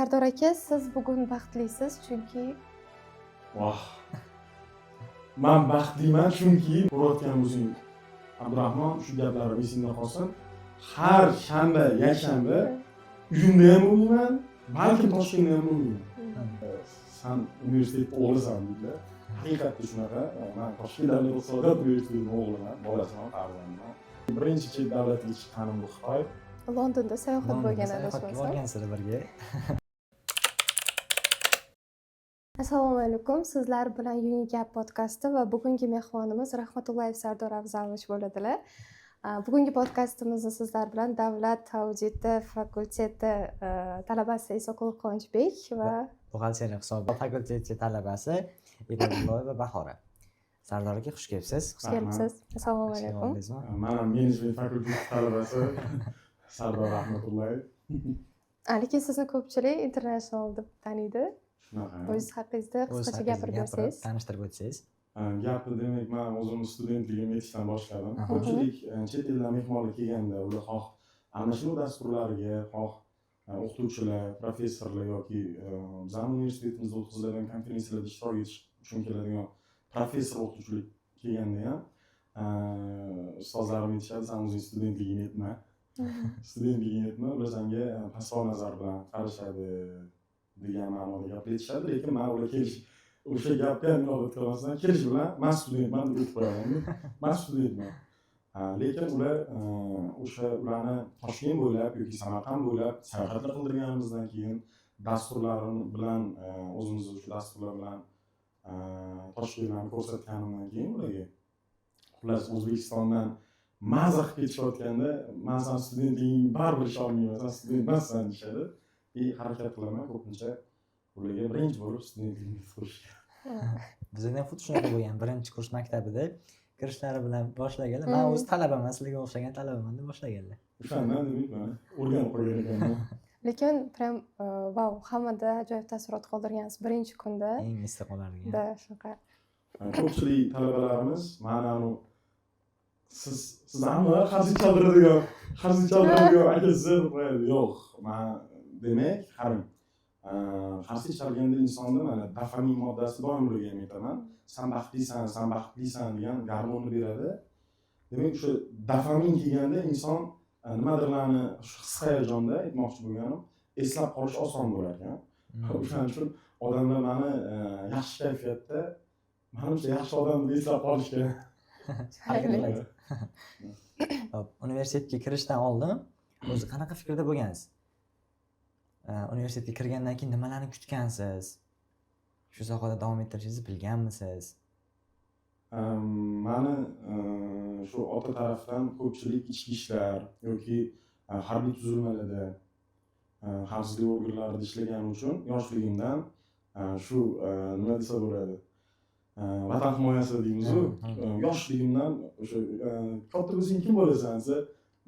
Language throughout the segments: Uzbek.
Sardor aka, siz bugun baxtlisiz chunki Voh. Men baxtliman chunki ko'rayotgan o'zing Abdurahmon shu gaplarim esimda qolsin. Har shanba, yakshanba uyimda ham bo'lmayman, balkim Toshkentda ham bo'lmayman. Sen universitetda o'g'lisan deydilar. Haqiqatda shunaqa. Men Toshkent davlat iqtisodiyot universitetining o'g'liman, bolasiman, farzandiman. Birinchi chet davlatga chiqqanim bu Xitoy. Londonda sayohat bo'lgan adashmasam. Borgansizlar birga. Assalomu alaykum. Sizlar bilan Unigap podkasti va bugungi mehmonimiz Rahmatullayev Sardor Avzalovich bo'ladilar. Bugungi podkastimizni sizlar bilan Davlat auditi fakulteti talabasi Isoqul Quvonchbek va buxgalteriya hisobot fakulteti talabasi Ibrohimova Bahora. Sardor aka, xush kelibsiz. Xush kelibsiz. Assalomu alaykum. Men ham menejment fakulteti talabasi Sardor Rahmatullayev. Lekin sizni ko'pchilik international deb taniydi. Shunaqa. O'zingiz haqingizda qisqacha gapirib bersangiz. Tanishtirib o'tsangiz. Gapni demak, men o'zim studentligim yetishdan boshladim. Ko'pchilik chet eldan mehmonlar kelganda ular xoh ana shu dasturlarga, xoh o'qituvchilar, professorlar yoki bizning universitetimizda o'tkaziladigan konferensiyalarda ishtirok etish uchun keladigan professor o'qituvchilik kelganda ham ustozlarim aytishadi, sen o'zing studentliging yetma. Studentliging yetma, ular senga pastroq nazar bilan qarashadi degan ma'noda gap aytishadi, lekin men ular kelish o'sha gapga inobat qilmasdan kelish bilan men studentman deb aytib qo'yaman. Men studentman. Lekin ular o'sha ularni Toshkent bo'ylab yoki Samarqand bo'ylab sayohatlar qildirganimizdan keyin dasturlarim bilan o'zimiz o'sha dasturlar bilan Toshkentlarni ko'rsatganimdan keyin ularga xullas O'zbekistondan maza qilib ketishayotganda men san studentliging baribir isha olmayman, sen student emassan deyishadi. Harakat qilaman ko'pincha ularga birinchi bo'lib studentligimni ko'rishga. Bizda ham xuddi shunaqa bo'lgan. Birinchi kurs maktabida kirishlari bilan boshlaganlar. Men o'z talabaman, sizlarga o'xshagan talabaman deb boshlaganlar. O'shandan demayman, o'rganib qolgan ekanman. Lekin prям vau, hammada ajoyib taassurot qoldirgansiz birinchi kunda. Eng esda qolardigan. Da, shunaqa. Ko'pchilik talabalarimiz mana uni siz hamma qarshi chaldiradigan akasi deb qo'yadi. Yo'q, men demak, qarang. Qarshi chalganda insonda mana dopamin moddasi doim bo'lgan aytaman. Sen baxtlisan degan gormonni beradi. Demak, o'sha dopamin kelganda inson nimadirlarni shu his-hayajonda aytmoqchi bo'lganim, eslab qolish oson bo'lar ekan. O'shaning uchun odamlar meni yaxshi kayfiyatda, menimcha yaxshi odam deb eslab qolishga harakat qiladi. Hop, universitetga kirishdan oldin o'zi qanaqa fikrda bo'lgansiz? Universitetga kirgandan keyin nimalarni kutgansiz? Shu sohada davom ettirishingizni bilganmisiz? Meni shu ota tarafdan ko'pchilik ichki ishlar yoki harbiy tuzilmalarda xavfsizlik organlarida ishlaganim uchun yoshligimdan shu nima desa bo'ladi, vatan himoyasi deymiz-ku, yoshligimdan o'sha katta o'zing kim bo'lasan desa,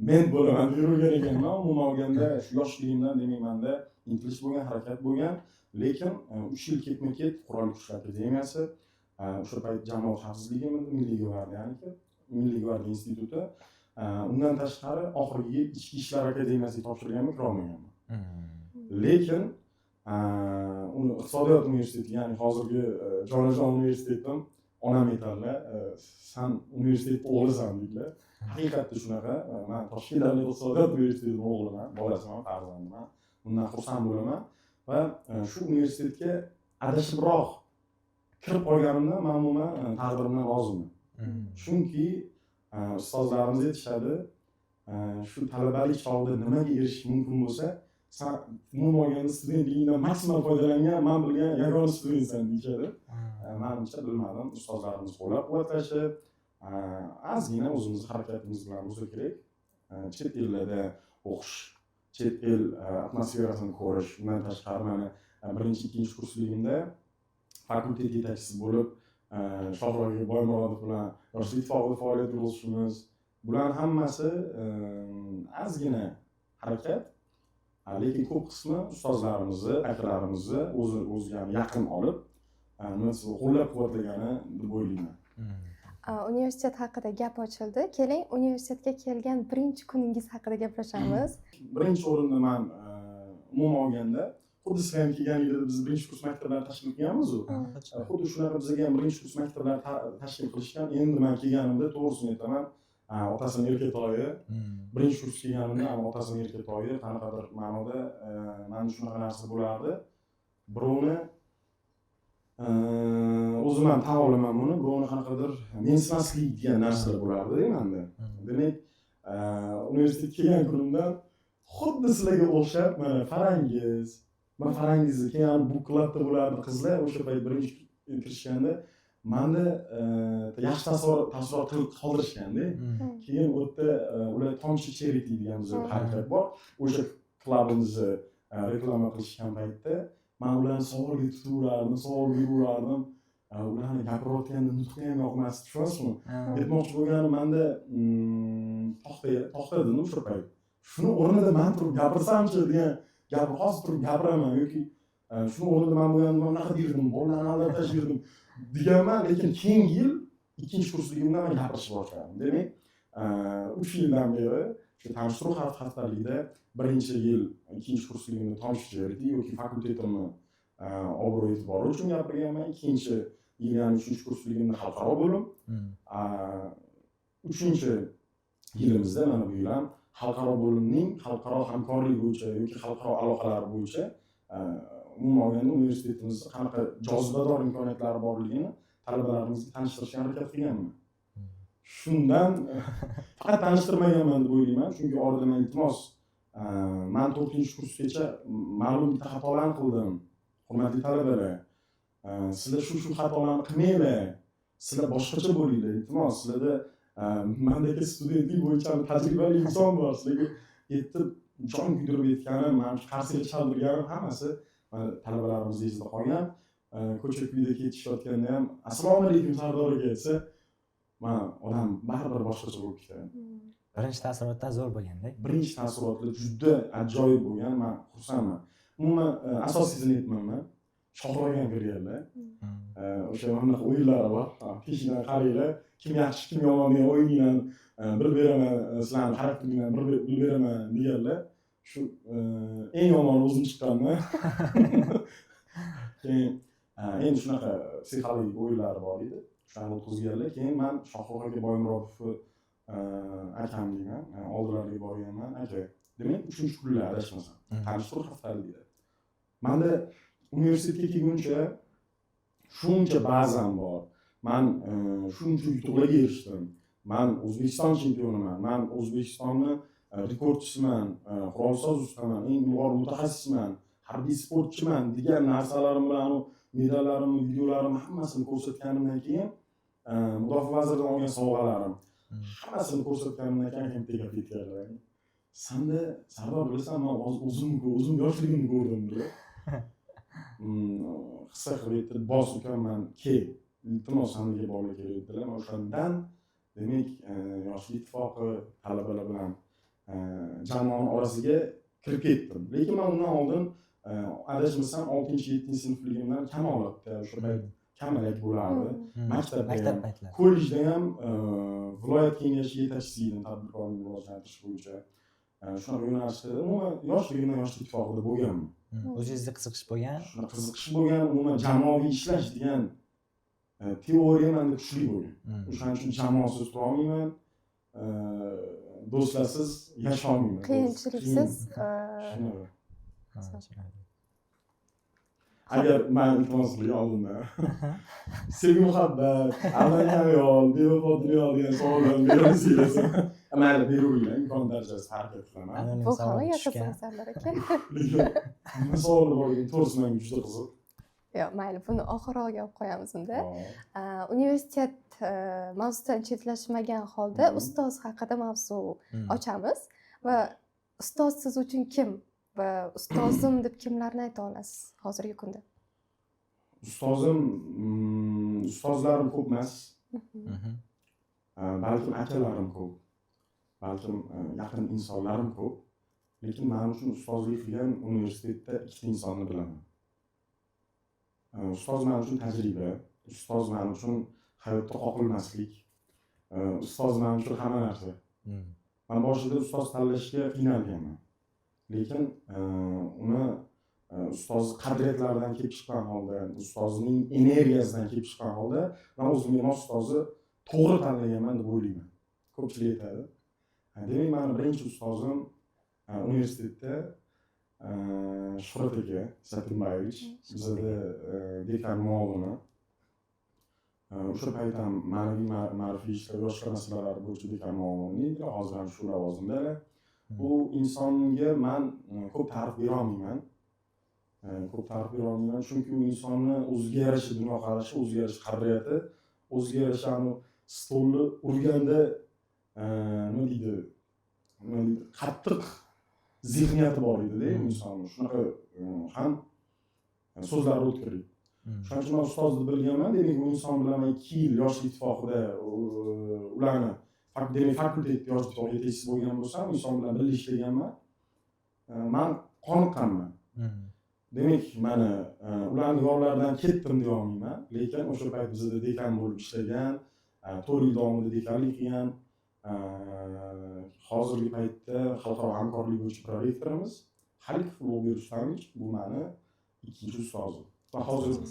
men bo'laman deb yurgan ekanman. Umuman olganda shu yoshligimdan demayman-da intilish bo'lgan, harakat bo'lgan, lekin 3 yil ketma-ket Qurolli Kuchlar akademiyasi, o'sha payt jamoat xavfsizligi Milliy gvardiya instituti, undan tashqari oxirgi ichki ishlar akademiyasiga topshirganimni kirolmaganman. Lekin uni iqtisodiyot universiteti, ya'ni hozirgi jonajon universitetim onam aytadilar, sen universitetda o'g'lisan deydilar. Haqiqatda shunaqa. Men Toshkent davlat iqtisodiyot universitetining o'g'liman, bolasiman, farzandiman. Bundan xursand bo'laman va shu universitetga adashibroq kirib qolganimdan men umuman taqdirimdan roziman. Chunki ustozlarimiz aytishadi, shu talabalik chog'ida nimaga erishish mumkin bo'lsa, sen umuman olganda studentligingdan maksimal foydalangan, men bilgan yagona studentsan deyishadi. Menimcha bilmadim, ustozlarimiz qo'llab-quvvatlashib, ozgina o'zimizni harakatimiz bilan bo'lsa kerak, chet ellarda o'qish, chet el atmosferasini ko'rish, undan tashqari mana birinchi, ikkinchi kursligimda fakultet yetakchisi bo'lib, Shohro'ga Boymurodov bilan Yoshlar ittifoqida faoliyat yuritishimiz, bular hammasi ozgina harakat, lekin ko'p qismi ustozlarimizni, akalarimizni o'ziga yaqin olib, qo'llab-quvvatlagani deb o'ylayman. Universitet haqida gap ochildi. Keling, universitetga kelgan birinchi kuningiz haqida gaplashamiz. Birinchi o'rinda men umuman olganda xuddi siz ham kelganingizda biz birinchi kurs maktablarni tashkil qilganmiz-ku. Xuddi shunaqa bizga ham birinchi kurs maktablarni tashkil qilishgan. Endi men kelganimda to'g'risini aytaman, otasini erkatoyi, birinchi kurs kelganimda otasini erkatoyi qanaqadir ma'noda mana shunaqa narsa bo'lardi. Birovni o'zim ham tan olaman buni, birovni qanaqadir mensimaslik degan narsalar bo'lardi menda. Demak, universitetga kelgan kunimdan xuddi sizlarga o'xshab, mana Farangiz, men Farangizni keyin bu klubda bo'lardi qizlar, o'sha payt birinchi kirishganda menda yaxshi taassurot qoldirishganda. Keyin u yerda ular tomchi charity degan bizda harakat bor. O'sha klubimizni reklama qilishgan paytda men ularni savolga tutaverardim, savol beraverardim. Ularni gapirayotganda nutqi ham yoqmasdi, tushunasizmi? Aytmoqchi bo'lganim menda to'xtadim o'sha payt. Shuni o'rnida men turib gapirsamchi degan gapni hozir turib gapiraman yoki shuni o'rnida men bo'lganimda unaqa derdim, bolalarni aldab yurdim deganman, lekin keyingi yil ikkinchi kursligimda men gapirishni boshladim. Demak, 3 yildan beri shu tanishtiruv haftaligida birinchi yil ikkinchi kursligimda tomchi charity yoki fakultetimni obro' e'tibori uchun gapirganman. Ikkinchi yil ya'ni 3-kursligimda xalqaro bo'lim. 3-yilimizda mana bu yil ham xalqaro bo'limning xalqaro hamkorlik bo'yicha yoki xalqaro aloqalar bo'yicha umuman olganda universitetimizda qanaqa jozibador imkoniyatlari borligini talabalarimizga tanishtirishga harakat qilganman. Shundan faqat tanishtirmaganman deb o'ylayman, chunki orada men iltimos men 4-kursgacha ma'lum bitta xatolarni qildim. Hurmatli talabalar, sizlar shu xatolarni qilmanglar. Sizlar boshqacha bo'linglar. Iltimos, sizlarda mendagi studentlik bo'yicha tajribali inson bor. Sizlarga yetib jon kuydirib aytganim, men qarsiga chaldirganim hammasi talabalarimiz esida qolgan. Ko'cha-kuyda ketishayotganda ham assalomu alaykum Sardor aka desa, men odam baribir boshqacha bo'lib ketadi. Birinchi taassurotdan zo'r bo'lganda. Birinchi taassurotlar juda ajoyib bo'lgan. Men xursandman. Umuman asosiyini aytmayman. Shohroq ham kirganlar. O'sha mana o'yinlari bor. Peshidan qaranglar, kim yaxshi, kim yomon degan o'yinlarni bir beraman, sizlarning xarakteringlarni bir beraman deganlar. Shu eng yomoni o'zim chiqqanman. Keyin endi shunaqa psixologik o'yinlar bor edi. Shularni o'tkazganlar. Keyin men Shohroq aka Boymurodov akam deyman, oldilariga borganman. Aka, demak 3-kunlar adashmasam, tanishtiruv haftaligida. Menda universitetga kelguncha shuncha bazam bor. Men shuncha yutuqlarga erishdim. Men O'zbekiston chempioniman. Men O'zbekistonni rekordchisiman, qurolsoz ustaman, eng ilg'or mutaxassisman, harbiy sportchiman degan narsalarim bilan medallarimni, videolarimni hammasini ko'rsatganimdan keyin mudofaa vaziridan olgan sovg'alarim hammasini ko'rsatganimdan keyin ham tegib ketganlar. Senda Sardor bilasan, men o'zim yoshligimni ko'rdim dedi. Hissa qilib aytdi, "Bos ukamman, kel. Iltimos sanaga borga kerak" dedilar. O'shandan demak, Yoshlar ittifoqi talabalar bilan jamoani orasiga kirib ketdim. Lekin men undan oldin adashmasam 6-7 sinfligimdan Kamolatda o'sha payt kamalak bo'lardi. Maktab paytlari. Kollejda ham viloyat kengashi yetakchisi edim tadbirkorlikni rivojlantirish bo'yicha. Shunaqa yo'nalishda umuman yoshligimdan Yoshlar ittifoqida bo'lganman. O'zingizga qiziqish bo'lgan? Shuna qiziqish bo'lgan, umuman jamoaviy ishlash degan teoriya menda kuchli bo'lgan. O'shaning uchun jamoasiz tura olmayman. Do'stlarsiz yasha olmayman. Qiyinchiliksiz. Agar men iltimos qilgan oldimda sevgi muhabbat, allangan ayol, bevafo dunyo degan savollarni berasiz. Mayli, beravering, imkon darajasida harakat qilaman. Bu ham yaxshi Sardor aka. Nima savol bor ekan, to'g'risi menga juda qiziq. Yo'q, mayli, buni oxiriga olib qo'yamiz unda. Universitet mavzudan chetlashmagan holda ustoz haqida mavzu ochamiz va ustoz siz uchun kim va ustozim deb kimlarni ayta olasiz hozirgi kunda? Ustozlarim ko'p emas. Balkim akalarim ko'p. Balkim yaqin insonlarim ko'p. Lekin men uchun ustozlik qilgan universitetda ikkita insonni bilaman. Ustoz men uchun tajriba, ustoz men uchun hayotda qoqilmaslik, ustoz men uchun hamma narsa. Men boshida ustoz tanlashga qiynalganman. Lekin uni ustoz qadriyatlaridan kelib chiqqan holda, ustozning energiyasidan kelib chiqqan holda men o'zimga mos ustozni to'g'ri tanlaganman deb o'ylayman. Ko'pchilik aytadi. Demak, meni birinchi ustozim universitetda Shuhrat aka Satimbayevich, bizada dekan muavini. O'sha payt ham ma'rifiy ishlar, yoshlar masalalari bo'yicha dekan muavini edi, hozir ham shu lavozimdalar. Bu insonga men ko'p ta'rif bera olmayman. Chunki u insonni o'ziga yarasha dunyoqarashi, o'ziga yarasha qadriyati, o'ziga yarasha stolni urganda nima deydi, qattiq zehniyati bor edi-da insonni. Shunaqa ham so'zlari o'tkir edi. Shuning uchun men ustozni bilganman. Demak, u inson bilan 2 yil yoshlik ittifoqida ularni fakultet yoshlik ittifoqi yetakchisi bo'lgan bo'lsam, inson bilan birga ishlaganman. Men qoniqqanman. Demak, mana ularning yo'llaridan ketdim deya olmayman, lekin o'sha payt bizda dekan bo'lib ishlagan, 4 yil davomida dekanlik qilgan, hozirgi paytda xalqaro hamkorlik bo'yicha prorektorimiz Xalikov Ulug'bek Rustamovich, bu meni ikkinchi ustozim. Va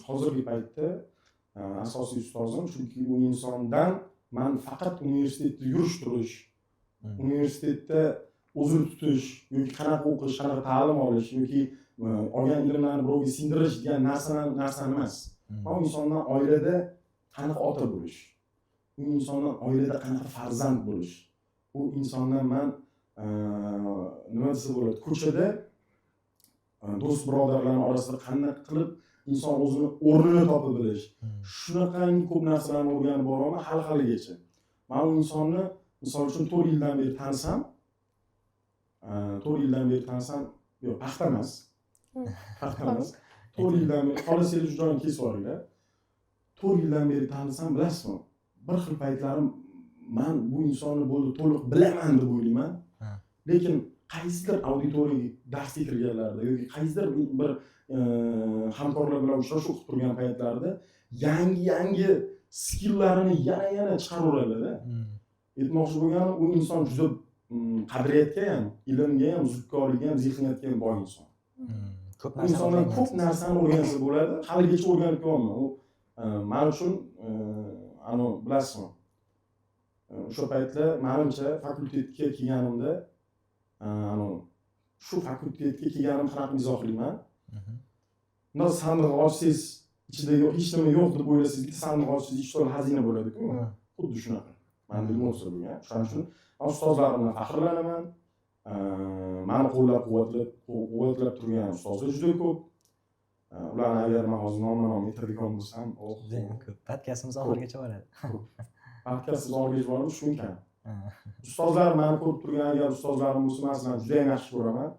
hozirgi paytda asosiy ustozim, chunki u insondan men faqat universitetda yurish turish, universitetda o'zini tutish yoki qanaqa o'qish, qanaqa ta'lim olish yoki olgan ilmlarni birovga singdirish degan narsa emas. Bu insondan oilada qanaqa ota bo'lish, u insondan oilada qanaqa farzand bo'lish, u insondan men nima desa bo'ladi, ko'chada do'st birodarlar orasida qanday qilib inson o'zini o'rnini topib bilish, shunaqangi ko'p narsalarni o'rganib boraman hali-haligacha. Men u insonni misol uchun 4 yildan beri tanisam, yo'q, paxta emas. 4 yildan beri xolislik joyini kesib yuboringlar. 4 yildan beri tanisam, bilasizmi? Bir xil paytlarim men bu insonni bo'ldi to'liq bilaman deb o'ylayman. Lekin qaysidir auditoriyaga darsga kirganlarda yoki qaysidir bir hamkorlar bilan uchrashuv qilib turgan paytlarda yangi skilllarini yana chiqaraveradi-da. Aytmoqchi bo'lganim, u inson juda qadriyatga ham, ilmga ham, zukkorlikka ham, zehniyatga ham boy inson. Ko'p insondan ko'p narsani o'rgansa bo'ladi. Haligacha o'rganib kelolman. U men uchun bilasizmi? O'sha paytlar menimcha fakultetga kelganimda shu fakultetga kelganim qanaqa izohlayman? Bunday sandiq ochsangiz ichida hech nima yo'q deb o'ylasangiz, bitta sandiq ochsangiz ichida xazina bo'ladi-ku. Xuddi shunaqa. Menda o'sir bo'lgan. Shuning uchun ustozlarimdan faxrlanaman. Meni qo'llab-quvvatlab turgan ustozlar juda ko'p. Ularni agar men hozir nomma-nom aytadigan bo'lsam, ko'p. Podkastimiz oxirigacha boradi. Podkastimiz oxirigacha boradi, shu ekan. Ustozlar meni ko'rib turgan agar ustozlarim bo'lsa, men sizlarni juda ham yaxshi ko'raman.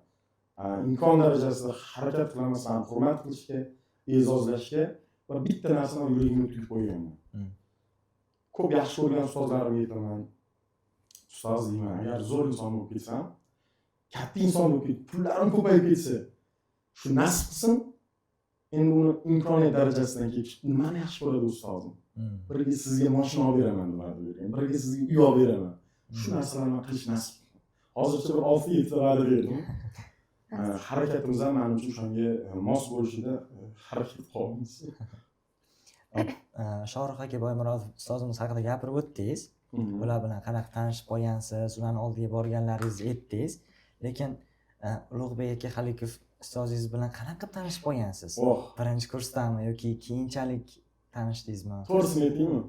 Imkon darajasida harakat qilaman, sizlarni hurmat qilishga, e'zozlashga va bitta narsani yuragimga tugib qo'yganman. Ko'p yaxshi ko'rgan ustozlarimga aytaman. Ustoz deyman, agar zo'r inson bo'lib ketsam, katta inson bo'lib ketib, pullarim ko'payib ketsa, shu nasib qilsin, endi uni imkoniyat darajasidan kelib nimani yaxshi ko'radi ustozim? Birga sizga mashina olib beraman deb birga sizga uy olib beraman. Shu narsalarni qilish nasib. Hozircha bir 6-7 va'da berdim. Harakatimiz ham menimcha o'shanga mos bo'lishida harakat qilamiz. Shohrux aka Boymurodov ustozimiz haqida gapirib o'tdingiz. Ular bilan qanaqa tanishib qolgansiz, ularning oldiga borganlaringizni aytdingiz. Lekin Ulug'bek aka Xalikov ustozingiz bilan qanaqa tanishib qolgansiz? Birinchi kursdami yoki keyinchalik tanishdingizmi? To'g'risini aytaymi?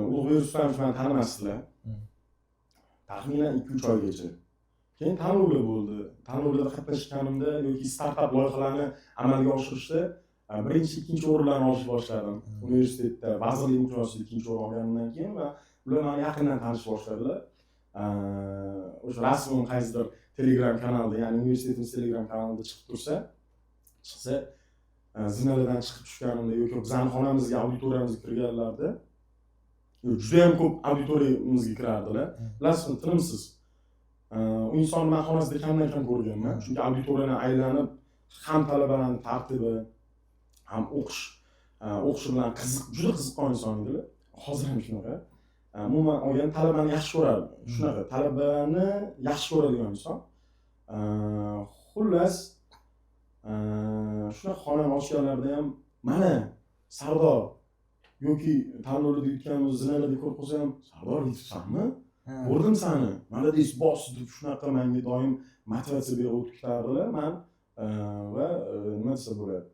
Ulug'bek Rustamovich meni tanimasdilar. Taxminan 2-3 oygacha. Keyin tanlovlar bo'ldi. Tanlovlarda qatnashganimda yoki startap loyihalarni amalga oshirishda birinchi, ikkinchi o'rinlarni olishni boshladim. Universitetda vazirlik imkoniyatida ikkinchi o'rin olganimdan keyin va ular meni yaqindan tanishib boshladilar. O'sha rasman qaysidir Telegram kanalda, ya'ni universitetimiz Telegram kanalida chiqsa, zinalardan chiqib tushganimda yoki bizning xonamizga, auditoriyamizga kirganlarda juda ham ko'p auditoriyamizga kirardilar. Bilasizmi, tinimsiz. U insonni men xonasida kamdan-kam ko'rganman. Chunki auditoriyani aylanib, ham talabalarning tartibi, ham o'qish bilan juda qiziqqon inson edilar. Hozir ham shunaqa. Umuman olgan talabani yaxshi ko'rardi. Shunaqa talabani yaxshi ko'radigan inson. Xullas, shunaqa xona ochganlarda ham mana Sardor yoki tanlovlarda yutganmiz zinalarda ko'rib qolsa ham Sardor yutibsanmi? Ko'rdim seni. Молодец boss deb shunaqa menga doim motivatsiya berib o'tib man va nima desa bo'ladi.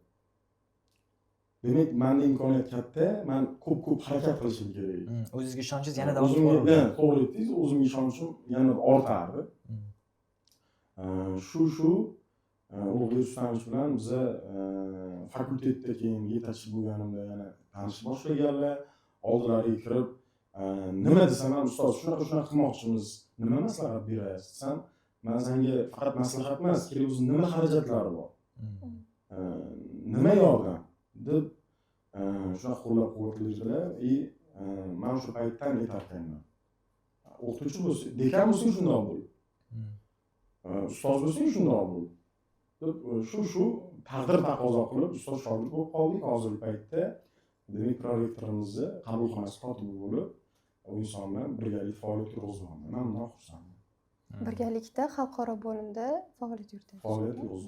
Demak, menda imkoniyat katta, men ko'p harakat qilishim kerak. O'zingizga ishonchingiz yanada ortib o'zimga, boradi. to'g'ri aytdingiz, o'zimga ishonchim yanada ortardi. Shu Ulug'bek Rustamov bilan biza fakultetda keyin yetakchi bo'lganimda yana tanishib boshlaganlar, oldilariga kirib nima desam ham ustoz shunaqa qilmoqchimiz, nima maslahat berasiz desam, men senga faqat maslahat emas, kerak o'zi nima xarajatlari bor, nima yordam deb shunaqa qo'llab-quvvatlaydilar. Men shu paytdan aytarkanman, o'qituvchi bo'lsa, dekan bo'lsang shundoq bo'l, ustoz bo'lsang shundoq bo'l deb shu taqdir taqozo qilib ustoz shogird bo'lib qoldik. Hozirgi paytda demak prorektorimizni qabulxonasi kotibi bo'lib u inson bilan birgalikda faoliyat yurg'izmoqda. Men bundan xursandman. Birgalikda xalqaro bo'limda faoliyat yuritamiz.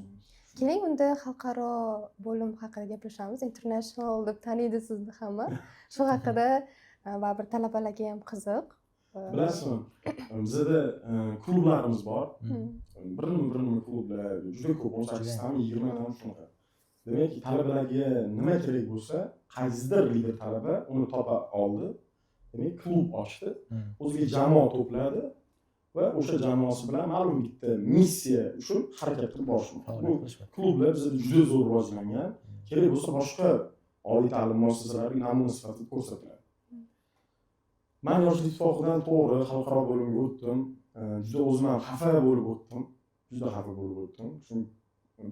Keling, unda xalqaro bo'lim haqida gaplashamiz. International deb taniydi sizni hamma. Shu haqida va bir talabalarga ham qiziq. Bilasizmi, bizda klublarimiz bor. Bir-nima klublar juda ko'p, 18 tami, 20 tami shunaqa. Demak, talabalarga nima kerak bo'lsa, qaysidir lider talaba uni topa oldi. Demak, klub ochdi, o'ziga jamoa to'pladi va o'sha jamoasi bilan ma'lum bitta missiya uchun harakat qilib borishmoqda. Bu klublar bizda juda zo'r rivojlangan. Kerak bo'lsa boshqa oliy ta'lim muassasalariga namuna sifatida ko'rsatiladi. Men Yoshlar ittifoqidan to'g'ri xalqaro bo'limga o'tdim. Juda o'zim ham xafa bo'lib o'tdim. Chunki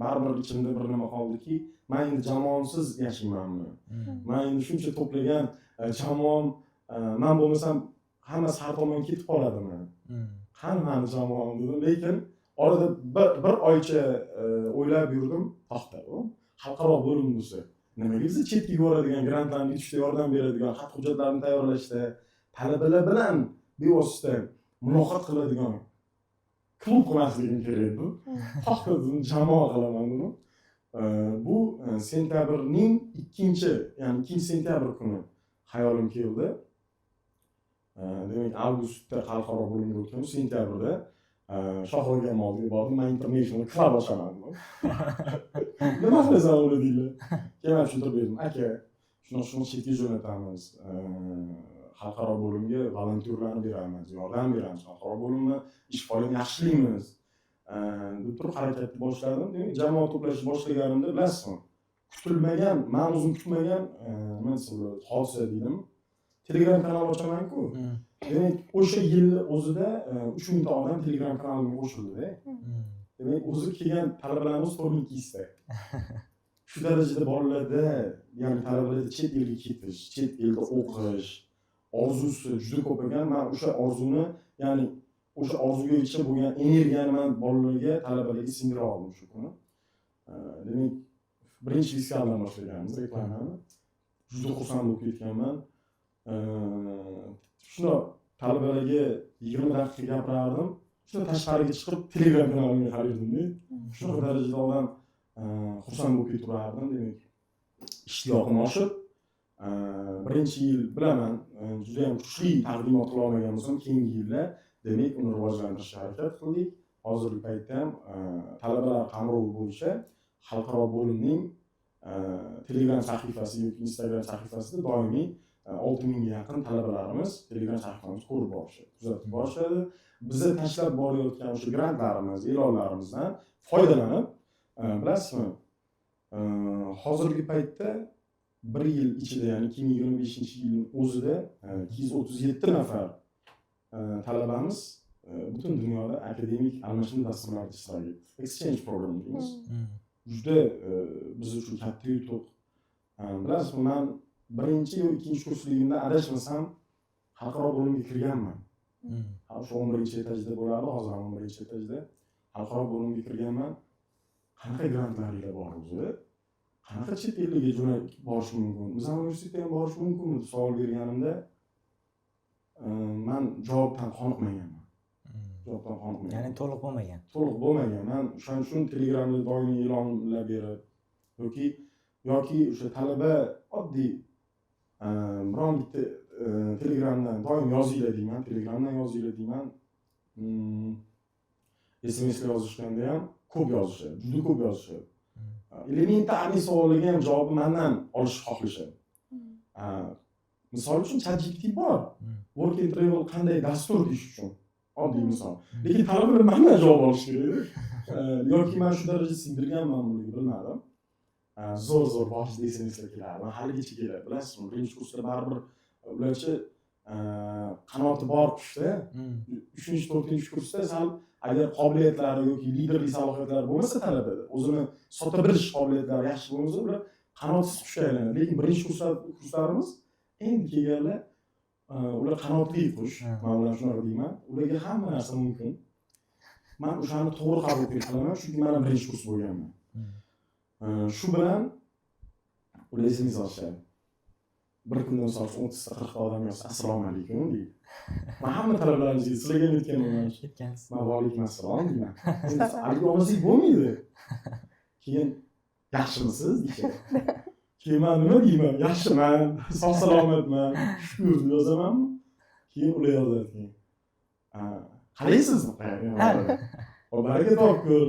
baribir ichimda bir nima qoldiki, men endi jamoamsiz yashaymanmi? Men endi shuncha to'plagan jamoam, men bo'lmasam hamma har tomon ketib qoladimi? Qani meni jamoam dedim, lekin orada bir oycha o'ylab yurdim, to'xta, xalqaro bo'lim bo'lsa, nimaga biz chetga yuboradigan grantlarni yutishda yordam beradigan, xat hujjatlarni tayyorlashda talabalar bilan bevosita muloqot qiladigan klub qilmasligim kerak edi. To'xta, jamoa qilaman dedim. Bu sentyabrning 2 sentyabr kuni hayolim keldi. Demak, avgustda xalqaro bo'limga o'tdim, sentyabrda Shohroga molga bordim, men international klub ochaman dedim. Nima qilasan uni deydilar. Keyin tushuntirib berdim, aka, shuni chetga jo'natamiz. Xalqaro bo'limga volontyorlarni beramiz, yordam beramiz, xalqaro bo'limni ish faoliyatini yaxshilaymiz deb turib harakatni boshladim. Demak, jamoa to'plashni boshlaganimda bilasizmi, kutilmagan, men o'zim kutmagan nima desa bo'ladi, hodisa deydim. Telegram kanal ochaman-ku. Demak, o'sha yilning o'zida 3000 ta odam Telegram kanalimga qo'shildi-da. Demak, o'zi kelgan talabalarimiz 42 ta. Shu darajada bolalarda, ya'ni talabalarda chet elga ketish, chet elda o'qish orzusi juda ko'p ekan. Men o'sha orzuni, ya'ni o'sha orzuga yetishib bo'lgan energiyani men bolalarga, talabalarga singdira oldim shu kuni. Demak, birinchi viskadan boshlaganmiz reklamani. Juda xursand bo'lib ketganman. Shuni talabalarga 20 daqiqa gapirardim. Shuni tashqariga chiqib Telegram kanalimga qaraydim-da. Shunaqa darajada odam xursand bo'lib ketardim. Demak, ishtiyoqim oshib, birinchi yil bilaman, juda ham kuchli taqdimot qila olmagan bo'lsam, keyingi yillar demak uni rivojlantirishga harakat qildik. Hozirgi paytda ham talabalar qamrovi bo'yicha xalqaro bo'limning Telegram sahifasi yoki Instagram sahifasida doimiy 6000 ga yaqin talabalarimiz Telegram sahifamizni ko'rib borishadi, kuzatib borishadi. Biza tashlab borayotgan o'sha grantlarimiz, e'lonlarimizdan foydalanib, bilasizmi, hozirgi paytda bir yil ichida, ya'ni 2025-yilning o'zida 237 nafar talabamiz butun dunyoda akademik almashinuv dasturlarida ishtirok etdi. Exchange program deymiz. Juda biz uchun katta yutuq. Bilasizmi, men birinchi yoki ikkinchi kursligimda adashmasam xalqaro bo'limga kirganman. Shu 11-etajda bo'lardi, hozir ham 11-etajda xalqaro bo'limga kirganman. Qanaqa grantlarlar bor o'zi? Qanaqa chet elga jo'nab borish mumkin? Biz ham universitetga ham borish mumkinmi deb savol berganimda men javobdan qoniqmaganman. Ya'ni to'liq bo'lmagan. Men o'shaning uchun Telegramda doimiy e'lonlar berib yoki o'sha talaba oddiy biron bitta telegramdan doim yozinglar deyman, telegramdan yozinglar deyman. SMSga yozishganda ham ko'p yozishadi, juda ko'p yozishadi. Elementarniy savollarga ham javobni mendan olishni xohlashadi. Misol uchun ChatGPT bor. Work and travel qanday dastur deyish uchun oddiy misol. Lekin talabalar mendan javob olish kerak. Yoki men shu darajada singdirganman buni bilmadim. Zo'r boshida SMSlar keladi. Men haligacha keladi. Bilasizmi, birinchi kursda baribir ularcha qanoti bor qushda 3-4 kursda sal agar qobiliyatlari yoki liderlik salohiyatlari bo'lmasa talabada, o'zini sota bilish qobiliyatlari yaxshi bo'lmasa, ular qanotsiz qushga aylanadi. Lekin birinchi kurslarimiz endi kelganlar ular qanotli qush. Men ularga shunaqa deyman. Ularga hamma narsa mumkin. Men o'shani to'g'ri qabul qilaman, chunki men ham birinchi kurs bo'lganman. Shu bilan ular SMS olishadi. Bir kundan so'ng 30-40 ta odam yozsa assalomu alaykum deydi. Men hamma talabalarimizga sizlarga aytganman. Aytgansiz. Men va alaykum assalom deyman. Alaykum olmasak bo'lmaydi. Keyin yaxshimisiz deyishadi. Keyin men nima deyman? Yaxshiman, sog' salomatman, shukr yozamanmi? Keyin ular yozadi. Qalaysizmi? Baraka topgur.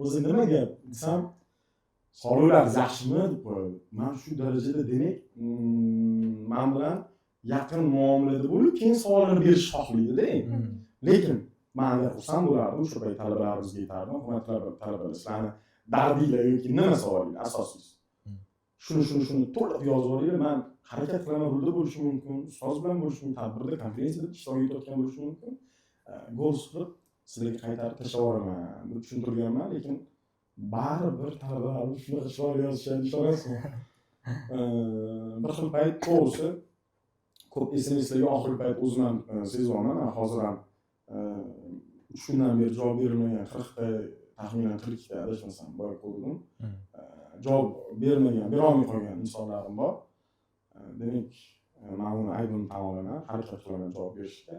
O'zi nima gap desam, sog'liqlaringiz yaxshimi deb qo'yadi. Men shu darajada demak, men bilan yaqin muomalada bo'lib, keyin savollarni berishni xohlaydi-da. Lekin men agar xursand bo'lardim, o'sha payt talabalarimizga aytardim, hurmatli talabalar, sizlarni dardinglar yoki nima savolinglar asosiysi. Shuni to'liq yozib olinglar. Men harakat qilaman, rulda bo'lishim mumkin, ustoz bilan bo'lishim mumkin, tadbirda, konferensiyada ishtirok etayotgan bo'lishim mumkin. Gol qilib sizlarga qaytarib tashlab yuboraman deb tushuntirganman, lekin baribir talabalarimiz shunaqa chiroyli yozishadi, ishonasizmi? Bir xil payt to'g'risi ko'p SMSlarga oxirgi payt o'zim ham sezyapman. Hozir ham 3 kundan beri javob berilmagan 40 ta, taxminan 42 ta adashmasam bor ko'rdim. Javob berolmay qolgan insonlarim bor. Demak, men uni aybimni tan olaman, harakat qilaman javob berishga.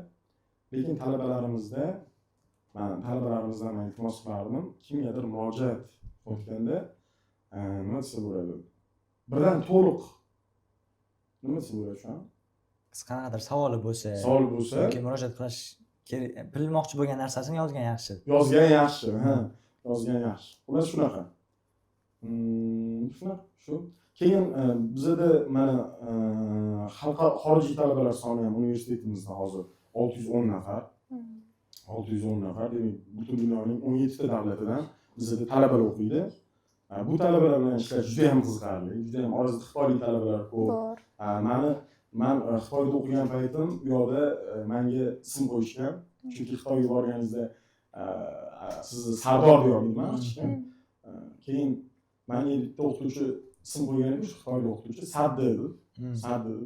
Lekin talabalarimizdan iltimos qilardim, kimgadir murojaat o'tganda nima desa bo'ladi? Birdan to'liq nima desa bo'ladi shu? Qanaqadir savoli bo'lsa yoki murojaat qilish kerak, bilmoqchi bo'lgan narsasini yozgan yaxshi. Yozgan yaxshi. Ular shunaqa. Shu. Keyin bizda mana xorijiy talabalar soni ham universitetimizda hozir 610 nafar. 610 nafar, demak, butun dunyoning 17 ta davlatidan bizda talabalar o'qiydi. Bu talabalar bilan ishlash juda ham qiziqarli, juda ham orasida xitoylik talabalar ko'p. Men Xitoyda o'qigan paytim bu yoqda menga ism qo'yishgan, chunki Xitoyga borganingizda sizni Sardor deyman ochishgan. Keyin menga bitta o'qituvchi ism qo'ygan edi, shu xitoylik o'qituvchi Sadda edi.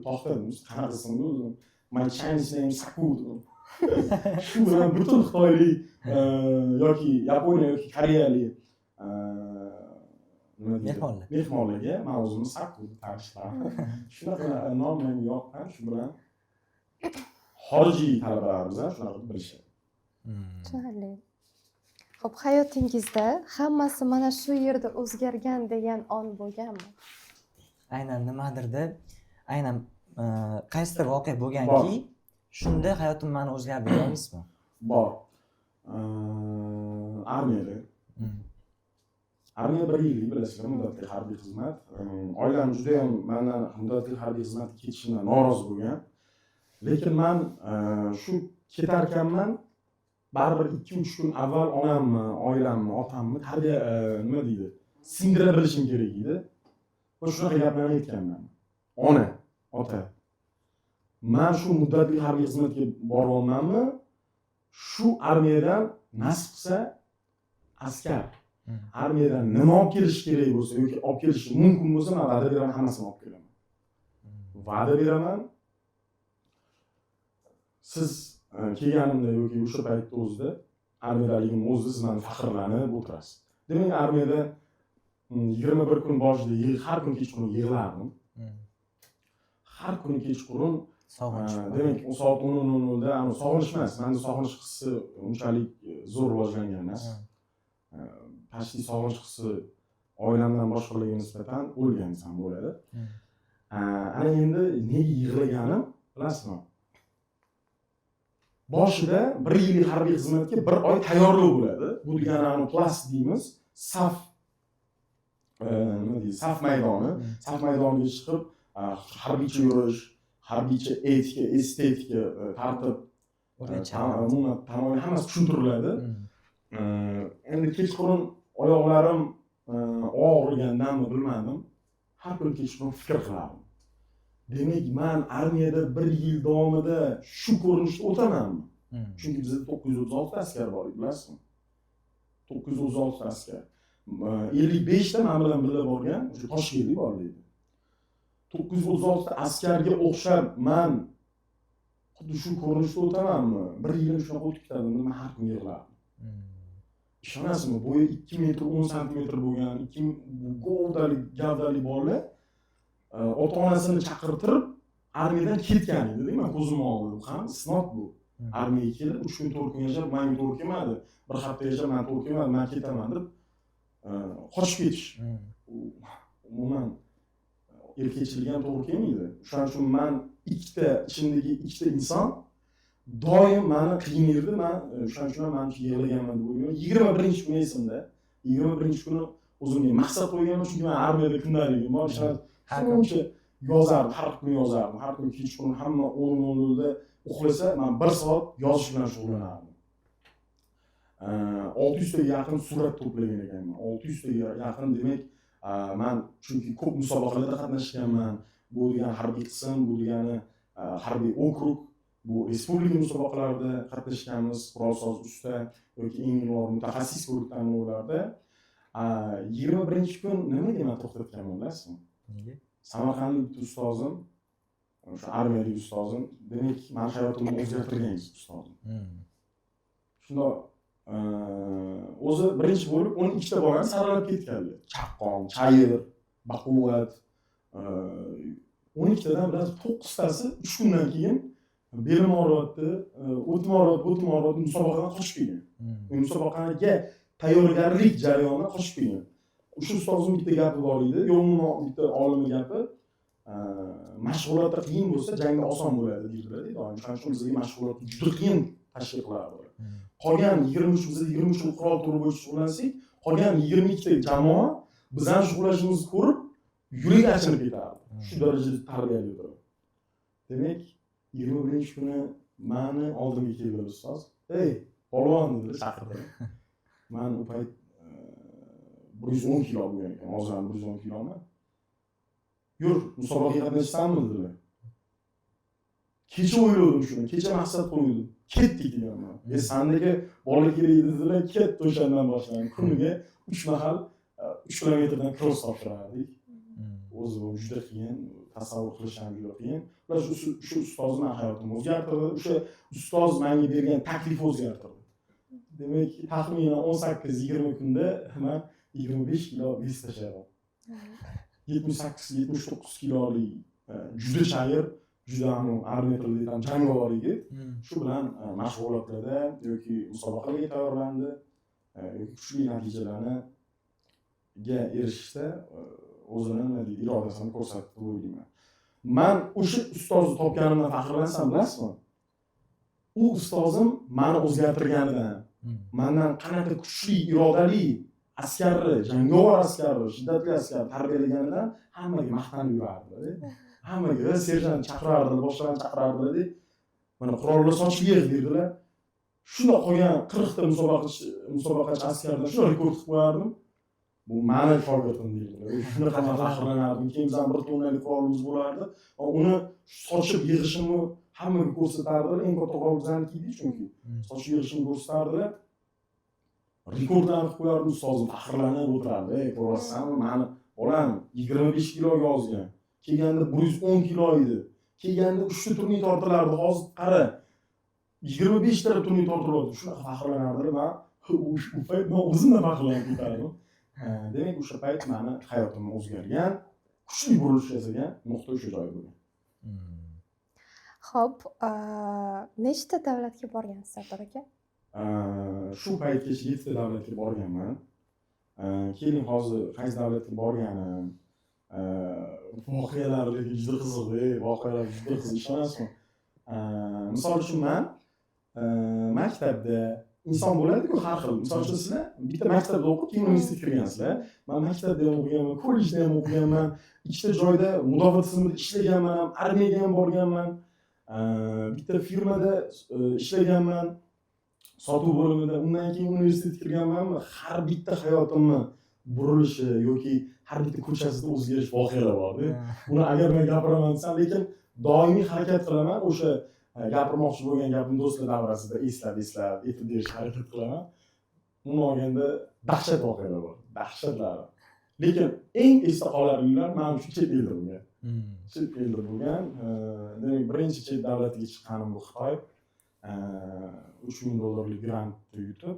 To'xtadim, qanaqa ism o'zi? My Chinese name Saku. Shu bilan butun xitoylik yoki Yaponiya yoki Koreyalik mehmonlarga men o'zimni Saku deb tanishladim. Shunaqa nom menga yoqqan, shu bilan xorijiy talabalarimiz ham shunaqa bilishadi. Tushunarli. Xo'p, hayotingizda hammasi mana shu yerda o'zgargan degan on bo'lganmi? Aynan nimadirda, aynan qaysidir voqea bo'lganki, shunda hayotim meni o'zgardi deysizmi? Bor. Armiyada. Armiya 1 yillik, bilasizlar, muddatli harbiy xizmat. Oilam juda ham mendan muddatli harbiy xizmatga ketishimdan norozi bo'lgan. Lekin men shu ketar ekanman, baribir 2-3 kun avval onamni, oilamni, otamni tarbiya nima deydi, singdira bilishim kerak edi. Va shunaqa gaplarni aytganman. Ona, ota. Men shu muddatli harbiy xizmatga borib olmanmi? Shu armiyadan nasib qilsa askar armiyadan nima olib kelish kerak bo'lsa yoki olib kelish mumkin bo'lsa, men va'da beraman, hammasini olib kelaman. Va'da beraman. Siz kelganimda yoki o'sha paytda o'zida armiyadaligim o'zida siz meni faxrlanib o'tirasiz. Demak, armiyada 21 kun boshida har kun kechqurun yig'lardim. Har kuni kechqurun sog'inch. Demak, o soat 10:00da ana sog'inish emas, menda sog'inish hissi unchalik zo'r rivojlangan emas. Tashqi sog'inish hissi oilamdan boshqalarga nisbatan o'lgan desam bo'ladi. Ana endi nega yig'laganim bilasizmi? Boshida 1 yillik harbiy xizmatga 1 oy tayyorlov bo'ladi. Bu degani plast deymiz, saf nima deydi, saf maydoni, saf maydoniga chiqib harbiycha yurish, harbiycha etika, estetika, tartib, umuman tamoyil hammasi tushuntiriladi. Endi kechqurun oyoqlarim og'rigandanmi bilmadim, har kuni kechqurun fikr qilardim. Demak, men armiyada 1 yil davomida shu ko'rinishda o'tamanmi? Chunki bizda 936 ta askar bor, bilasizmi? 936 ta askar. 55 ta men bilan birga borgan, o'sha Toshkentlik bor deydi. 936 ta askarga o'xshab men xuddi shu ko'rinishda o'tamanmi? 1 yil shunaqa o'tib ketadi, men har kun yig'lardim. Ishonasizmi, bo'yi 2 metr 10 santimetr bo'lgan, 2 gavdali bolalar ota-onasini chaqirtirib armiyadan ketgan edi, men ko'zim oldida. Bu ham isnot bu. Armiyaga kelib 3 kun 4 kun yashab, menga to'g'ri kelmadi. 1 hafta yashab, men to'g'ri kelmadi, men ketaman deb qochib ketish. Umuman erkakchilik ham to'g'ri kelmaydi. Shuning uchun men ichimdagi ikkita inson doim meni qiynaydi. Men shuning uchun men yig'laganman deb o'ylayman. 21-kun esimda. 21-kuni o'zimga maqsad qo'yganman, chunki men armiyada kundaligim bor. Shuncha yozardim, har kuni yozardim. Har kuni kechqurun hamma 10:00 da uxlasa, men 1 soat yozish bilan shug'ullanardim. 600 taga yaqin surat to'plagan ekanman. 600 taga yaqin, demak, men chunki ko'p musobaqalarda qatnashganman. Bu degani harbiy qism, bu degani harbiy okrug, bu respublika musobaqalarida qatnashganmiz, qurolsoz usta yoki eng ilg'or mutaxassis guruh tanlovlarda. 21-kun nimaga men to'xtatganman bilasizmi? Nega? Samarqandlik bitta ustozim, o'sha armiyalik ustozim, demak, men hayotimni o'zgartirgan ustozim. Shunda o'zi birinchi bo'lib 12 ta bolani saralab ketganlar. Chaqqon, chayir, baquvvat. 12 tadan biroz 9 tasi 3 kundan keyin belim og'riyapti, o'tim og'riyapti musobaqadan qochib kelgan. Musobaqaga tayyorgarlik jarayonidan qochib kelgan. O'sha ustozim bitta gapi bor edi, yo'lni bitta olimi gapi, mashg'ulotda qiyin bo'lsa, jangda oson bo'ladi deydilar. Shuning uchun bizga mashg'ulot juda qiyin tashkil qiladi. Qolgan 23 qurol turi bo'yicha shug'ullansak, qolgan 22 ta jamoa bizdan shug'ullanishimizni ko'rib, yurak achinib ketardi. Shu darajada tarbiyali edi. Demak, 21-kuni meni oldimga keldi ustoz. "Ey, polvon" dedi, chaqirdi. Men u payt 110 kilo bo'lgan ekan, hozir ham 110 kiloman. "Yur, musobaqaga qatnashsanmi?" dedilar. Kecha o'yladim shuni, kecha maqsad qo'ydim. Ketdik deganman. Sendagi bola kerak dedilar, ket o'shandan boshlab. Kuniga 3 mahal 3 kilometrdan cross topshirardik. O'zi bu juda qiyin, tasavvur qilish ham juda qiyin. Ular shu ustozning hayotini o'zgartirdi. O'sha ustoz menga bergan taklif o'zgartirdi. Demak, taxminan 18-20 kunda men 25 kilo vес tashladim. 78-79 kilolik juda chayir, juda ham armiya tilida jangovar yigit. Shu bilan mashg'ulotlarda yoki musobaqalarga tayyorlandi, yoki kuchli natijalarga erishishda o'zini irodasini ko'rsatdi deb o'ylayman. Men o'sha ustozni topganimdan faxrlansam, bilasizmi? U ustozim meni o'zgartirganidan, mendan qanaqa kuchli, irodali askarni, jangovar askarni, shiddatli askarni tarbiyalaganidan hammaga maqtanib yurardi. Hammaga serjant chaqirardi, boshlig'ini chaqirardi. Mana qurolni sochib yig'ib berdilar. Shunda qolgan 40 ta musobaqachi askardan shuni rekord qilib qo'yardim. Bu meni shogirdim deydilar. Shunaqa faxrlanardim. Keyin bizdan bir tonnalik qurolimiz bo'lardi. Uni sochib yig'ishimni hammaga ko'rsatardilar. Eng katta qurol bizaniki edi, chunki sochib yig'ishimni ko'rsatardilar. Rekordlarni qo'yardim, ustozim faxrlanib o'tirardi. "Ey, ko'rasizmi, meni bolam 25 kiloga ozgan. Kelganda 110 kilo edi. Kelganda 3 ta turniy tortilardi. Hozir qara, 25 ta turniy tortilyapti." Shunaqa faxrlanardilar. Men u payt men o'zimdan faxrlanib ketardim. Demak, o'sha payt meni hayotimni o'zgargan, kuchli burilish yasagan nuqta o'sha joy bo'lgan. Xo'p, nechta davlatga borgansiz, Sardor aka? Shu paytgacha 7 ta davlatga borganman. Keling hozir qaysi davlatga borganim, voqealar lekin juda qiziq, voqealar juda qiziq, ishonasizmi? Misol uchun men maktabda inson bo'ladi-ku har xil. Misol uchun sizlar bitta maktabda o'qib, keyin universitetga kirgansizlar. Men maktabda ham o'qiganman, kollejda ham o'qiganman, ikkita joyda mudofaa tizimida ishlaganman, armiyaga ham borganman. Bitta firmada ishlaganman, sotuv bo'limida. Undan keyin universitetga kirganman. Har bitta hayotimni burilishi yoki har bitta ko'chasida o'zgarish voqealar bor-da. Buni agar men gapiraman desam, lekin doimiy harakat qilaman. O'sha gapirmoqchi bo'lgan gapimni do'stlar davrasida eslab aytib berishga harakat qilaman. Uni olganda dahshat voqealar bor, dahshatlar. Lekin eng esda qolarlilar men uchun chet elda bo'lgan. Chet elda bo'lgan. Demak, birinchi chet davlatiga chiqqanim bu Xitoy. $3000 grantni yutib,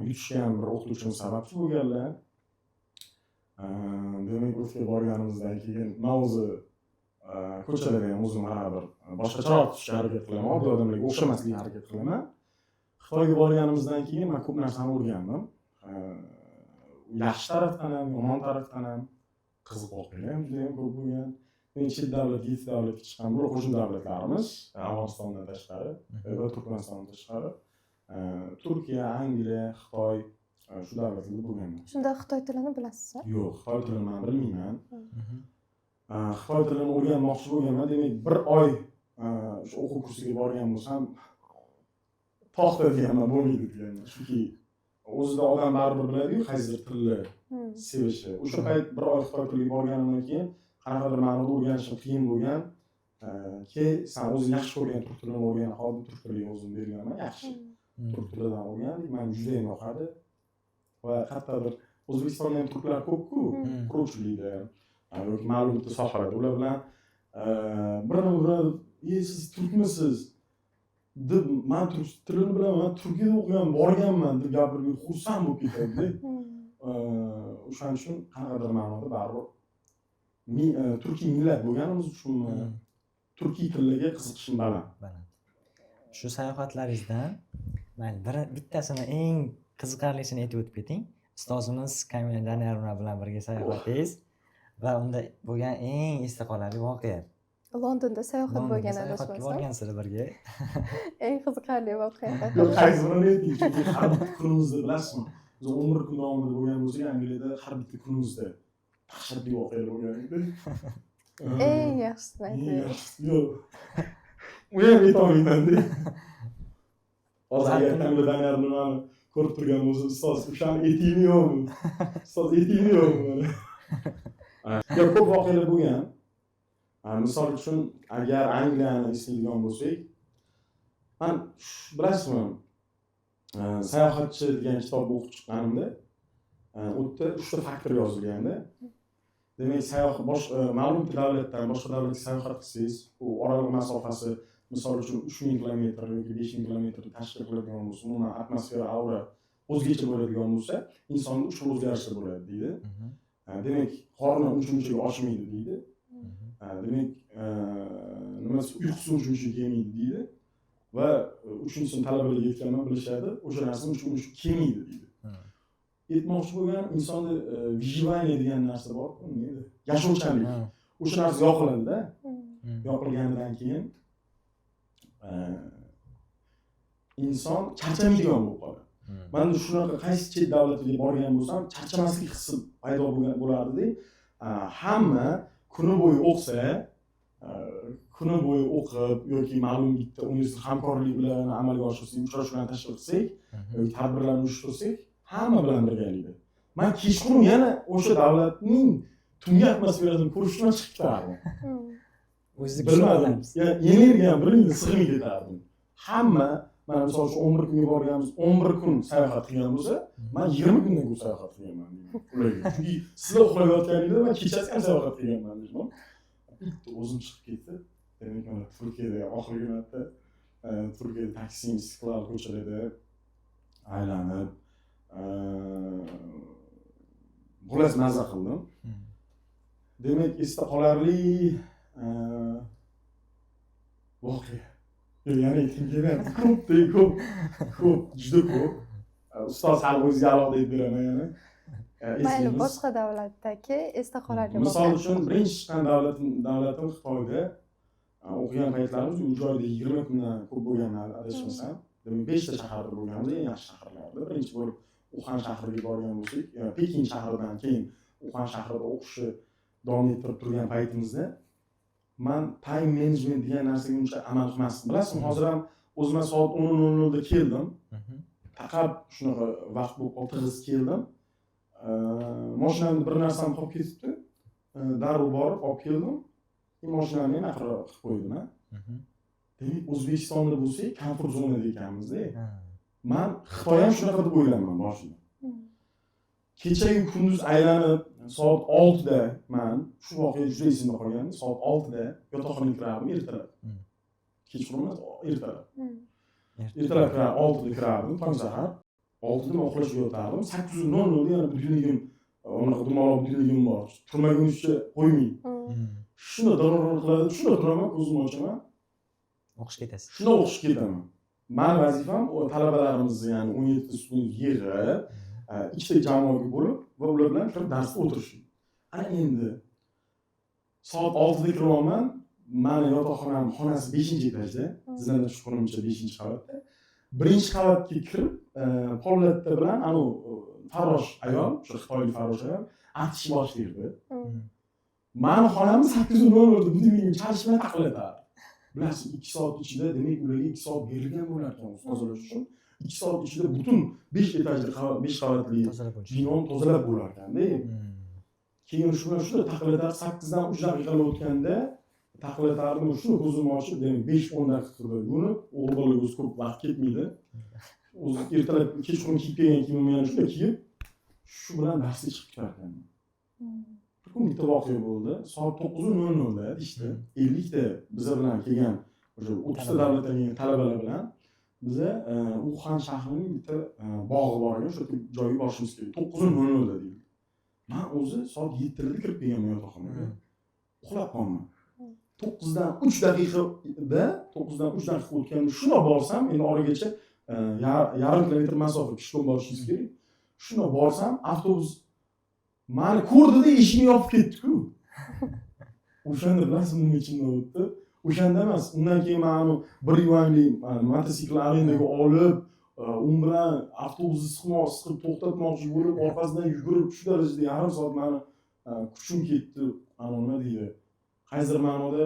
yutishgan bir o'qituvchim sababchi bo'lganlar. Demak, o'tga borganimizdan keyin men o'zi ko'chalarda ham o'zim bir boshqacharoq tutishga harakat qilaman, oddiy odamlarga o'xshamaslikka harakat qilaman. Xitoyga borganimizdan keyin men ko'p narsani o'rgandim. Yaxshi tarafdan ham, yomon tarafdan ham qiziq voqealar ham juda ham ko'p bo'lgan. Men chet davlat, 7 davlatga chiqqan, bu qo'shni davlatlarimiz, Afg'onistondan tashqari va Turkmanistondan tashqari, Turkiya, Angliya, Xitoy shu davlatlarda bo'lganman. Shunda Xitoy tilini bilasizmi? Yo'q, Xitoy tilini men bilmayman. Xitoy tilini o'rganmoqchi bo'lganman. Demak, 1 oy shu o'quv kursiga borgan bo'lsam, to'xta deganman, bo'lmaydi deganman. Chunki o'zida odam baribir biladi-ku, qaysidir tilni sevishi. O'sha payt 1 oy Xitoy tiliga borganimdan keyin qanaqadir ma'noda o'rganishim qiyin bo'lgan. Keyin sen o'zing yaxshi ko'rgan turk tilini o'rgan, hozir turk tiliga o'zim berganman, yaxshi. Turk tilidan o'rgandik, menga juda ham yoqadi. Va qattiqdir O'zbekistonda ham turklar ko'p-ku, quruvchilikda yoki ma'lum bitta sohalarda ular bilan birini siz turkmisiz deb, men turk tilini bilaman, Turkiyada o'qigan, borganman deb gapirib xursand bo'lib ketadi. O'shaning uchun qanaqadir ma'noda baribir turkiy millat bo'lganimiz uchun turkiy tillarga qiziqishim baland. Shu sayohatlaringizdan mayli bittasini eng qiziqarlisini aytib o'tib keting. Ustozimiz Kamila Daniyarovna bilan birga sayohatingiz va unda bo'lgan eng esda qolarli voqea. Londonda sayohat bo'lgan adashmasam. Borgansizlar birga. Eng qiziqarli voqea. Yo'q, qaysi birini ayting, chunki har bitta kunimizda bilasizmi? Biz 11 kun davomida bo'lgan bo'lsak, Angliyada har bitta kunimizda dahshatli voqealar bo'lgan edi. Eng yaxshisini ayting. Yo'q. U ham aytolmayman-da. Hozir agar Kamila Daniyarovna ko'rib turgan bo'lsa, ustoz, o'shani aytingmi yo'qmi? Ustoz, aytingmi yo'qmi? Yo'q, ko'p voqealar bo'lgan. Misol uchun, agar Angliyani eslaydigan bo'lsak, men bilasizmi, sayohatchi degan kitobni o'qib chiqqanimda, u yerda 3 ta faktor yozilganda. Demak, ma'lum bir davlatdan boshqa davlatga sayohat qilsangiz, u oraliq masofasi misol uchun 3000 kilometr yoki 5000 kilometr tashkil qiladigan bo'lsa, umuman atmosfera, aura o'zgacha bo'ladigan bo'lsa, insonda 3 xil o'zgarishlar bo'ladi deydi. Demak, qorni uncha-munchaga oshmaydi deydi. Demak, nimasi uyqusi uncha-munchaga kelmaydi deydi. Va 3-sinf talabalarga yetganman bilishadi, o'sha narsa uncha-muncha kelmaydi deydi. Aytmoqchi bo'lgan insonda vijivaniya degan narsa bor, nima? Yashovchanlik. O'sha narsa yoqiladi-da. Yoqilganidan keyin inson charchamaydigan bo'lib qoladi. Men shunaqa qaysi chet davlatga borgan bo'lsam, charchamaslik hissi paydo bo'lardi. Hamma kuni bo'yi o'qsa, kuni bo'yi o'qib yoki ma'lum bitta universitet hamkorlik bilan amalga oshirsak, uchrashuvlarni tashkil qilsak, yoki tadbirlarni uyushtirsak, hamma bilan birgalikda. Men kechqurun yana o'sha davlatning tungi atmosferasini ko'rish uchun chiqib ketardim. Bilmadim. Energiyam birinchi sig'may ketardim. Hamma, mana misol uchun 11 kunga borganmiz, 11 kun sayohat qilgan bo'lsa, men 20 kundan ko'p sayohat qilganman ularga. Chunki sizlar uxlayotganingizda men kechasi ham sayohat qilganman deyman. Bitta o'zim chiqib ketdi. Demak, mana Turkiyada oxirgi marta Turkiyada Taksim, Istiqlol ko'chalarida aylanib xullas mazza qildim. Demak, esda qolarli voqea. Ya'ni ko'p, juda ko'p. Ustoz hali o'ziga alohida aytib beraman yana. mayli eslaymiz. boshqa davlatdagi esda qolarli Misol uchun birinchi chiqqan davlatim Xitoyda o'qigan paytlarimiz u joyda 20 kundan ko'p bo'lganman adashmasam. Demak 5 ta shaharda bo'lganmiz, eng yaxshi shaharlarda. Birinchi bo'lib Uxan shahriga borgan bo'lsak, Pekin shahridan keyin Uxan shahrida o'qishni davom ettirib turgan paytimizda men time management degan narsaga uncha amal qilmasdim. Bilasizmi, hozir ham o'zim soat 10:00 da keldim. Faqat shunaqa vaqt bo'lib qoldi, tig'iz keldim. Mashinamda bir narsam qolib ketibdi. Darrov borib olib keldim. Mashinamni ham axir qilib qo'ydim, ha. Demak, O'zbekistonda bo'lsak, komfort zonada ekanmiz-da. Men Xitoy ham shunaqa deb o'ylayman boshida. Kecha-yu kunduz aylanib, soat 6 da men shu voqea juda esimda qolgan. Soat 6 da yotoqxonaga kirardim ertalab. Kechqurun emas, ertalab. Ertalab 6 da kirardim, tong sahar. 6 da uxlashga yotardim. 8:00 da yana budilnigim, unaqa dumaloq budilnigim bor. Turmagunizcha qo'ymang. Shuni darrov qiladi, shuni turaman, ko'zimni ochaman. O'qish ketasiz. Shuni o'qishga ketaman. Men vazifam o talabalarimizni, ya'ni 17 student yig'ib, ikkita jamoaga bo'lib va ular bilan kirib darsga o'tirish. Ana endi soat 6 da kiraman. Meni yotoqxonam xonasi 5-etajda, sizlarga tushunimcha 5-qavatda. Birinchi qavatga kirib, Pollatta bilan anu farosh ayol, shu xitoylik farosh ayol atishni boshlaydi. Meni xonamni 8:00 da budilnigim chalishmay taqillatadi. Bilasiz, 2 soat ichida, demak, ularga 2 soat berilgan bo'lar ekan tozalash uchun. 2 soat ichida butun 5 etajli 5 qavatli binoni tozalab bo'lar ekan-da. Keyin shuni taqillatib 8 dan 3 daqiqalar o'tganda taqillatdim, shuni ko'zimni ochib, demak 5-10 daqiqada yunib, o'g'il bolaga o'zi ko'p vaqt ketmaydi. O'zi ertalab kechqurun kiyib kelgan kiyimimni yana shunday kiyib, shu bilan darsga chiqib ketardim. Bir kun bitta voqea bo'ldi. Soat 9:00 da ishda 50 ta bizlar bilan kelgan o'sha 30 ta davlatdan kelgan talabalar bilan biza Uxan shahrining bitta bog'i bor ekan, o'sha joyga borishimiz kerak. 9:00 da deydi. Men o'zi soat 7 da kirib kelganman yotoqxonaga. Uxlab qolman. 9 dan 3 daqiqada, 9 dan 3 daqiqa o'tganda shuna borsam, endi oragacha yarim kilometr masofa pishqon borishingiz kerak. Shuna borsam, avtobus meni ko'rdi-da, eshikni yopib ketdi-ku. O'shanda bilasizmi nima ichimdan o'tdi? O'shanda emas, undan keyin men bir yuvanli mototsikl arendaga olib, u bilan avtobusni siqib to'xtatmoqchi bo'lib, orqasidan yugurib, shu darajada yarim soat meni kuchim ketdi. Ana nima deydi? Hozir ma'noda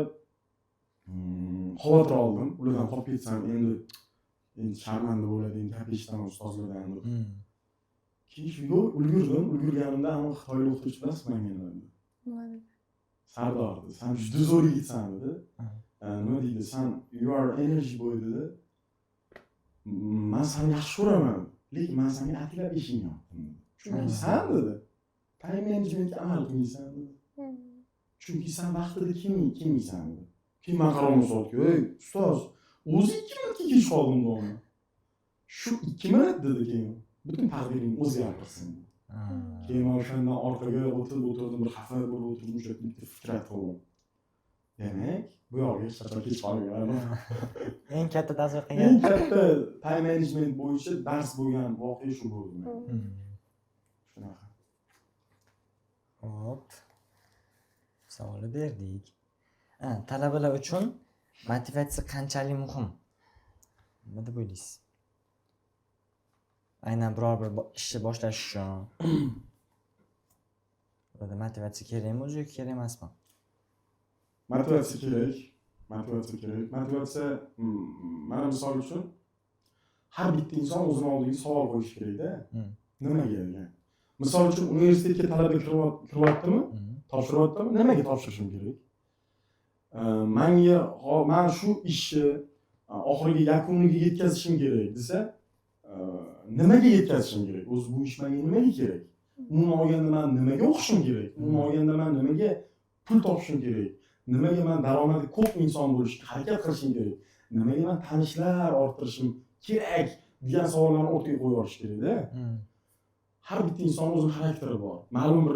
xavotir oldim. Ulardan qolib ketsam endi sharmanda bo'ladi, endi gap eshitaman ustozlardan deb. Keyin ulgurdim. Ulgurganimda ham xitoylik o'qituvchi bilasizmi menga dedi. Sardor dedi, sen juda zo'r yigitsan dedi. Nima deydi, sen you are energy boy dedi. Men seni yaxshi ko'raman, lekin men senga atlab ishing yo'q. Chunki sen dedi, time managementga amal qilmaysan dedi. Chunki sen vaqtida kelmaysan dedi. Keyin men qarorni soldim, "Ey, ustoz, o'zi 2 minutga kech qoldim dedi. Shu 2 minut dedi keyin butun taqdiring o'zgartirsin." Keyin men o'shandan orqaga o'tirdim, bir xafa bo'lib o'tirdim, o'sha bitta fikrat qildim. Demak, bu yoqqa hech qachon kech qolmagan. Eng katta ta'sir qilgan. Eng katta time management bo'yicha dars bo'lgan voqea shu bo'ldi. Shunaqa. Hop. Savolni berdik. Talabalar uchun motivatsiya qanchalik muhim? Nima deb o'ylaysiz? Aynan biror bir ishni boshlash uchun. Bularda motivatsiya kerakmi o'zi yoki kerak emasmi? Motivatsiya kerak. Motivatsiya mana misol uchun har bitta inson o'zini oldiga savol qo'yishi kerak-da. Nimaga degan? Misol uchun universitetga talaba kiryaptimi? Topshiryaptimi? Nimaga topshirishim kerak? Men shu ishni oxiriga yakuniga yetkazishim kerak desa, nimaga yetkazishim kerak? O'zi bu ish menga nimaga kerak? Umuman olganda men nimaga o'qishim kerak? Umuman olganda men nimaga pul topishim kerak? Nimaga men daromadi ko'p inson bo'lishga harakat qilishim kerak? Nimaga men tanishlar orttirishim kerak degan savollarni o'rtaga qo'yib olish kerak-da. Har bitta inson o'zining xarakteri bor. Ma'lum bir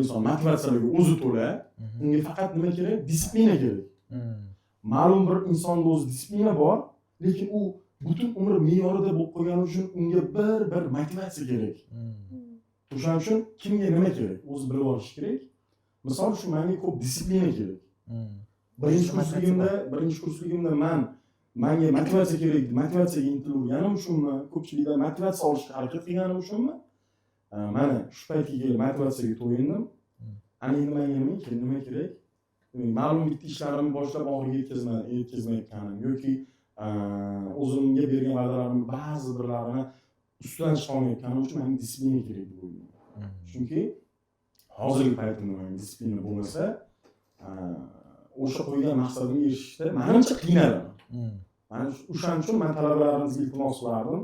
inson motivatsiyaga o'zi to'la, unga faqat nima kerak? Disiplina kerak. Ma'lum bir insonda o'zi disiplina bor, lekin u butun umr me'yorida bo'lib qolgani uchun unga bir motivatsiya kerak. O'shaning uchun kimga nima kerak? O'zi bilib olish kerak. Misol uchun menga ko'p disiplina kerak. Birinchi kursligimda menga motivatsiya kerak, motivatsiyaga intilganim uchunmi, ko'pchilikdan motivatsiya olishga harakat qilganim uchunmi? Mana shu paytga kelib motivatsiyaga to'yindim. Ana endi menga nima kerak? Ma'lum bitta ishlarimni boshlab oxiriga yetkazmayotganim yoki o'zimga bergan va'dalarimni ba'zi birlarini ustidan chiqa olmayotganim uchun menga disiplina kerak deb o'ylayman. Chunki hozirgi paytimda menga disiplina bo'lmasa, o'sha qo'ygan maqsadimga erishishda menimcha qiynalaman. Mana o'shaning uchun men talabalarimizga iltimos qilardim,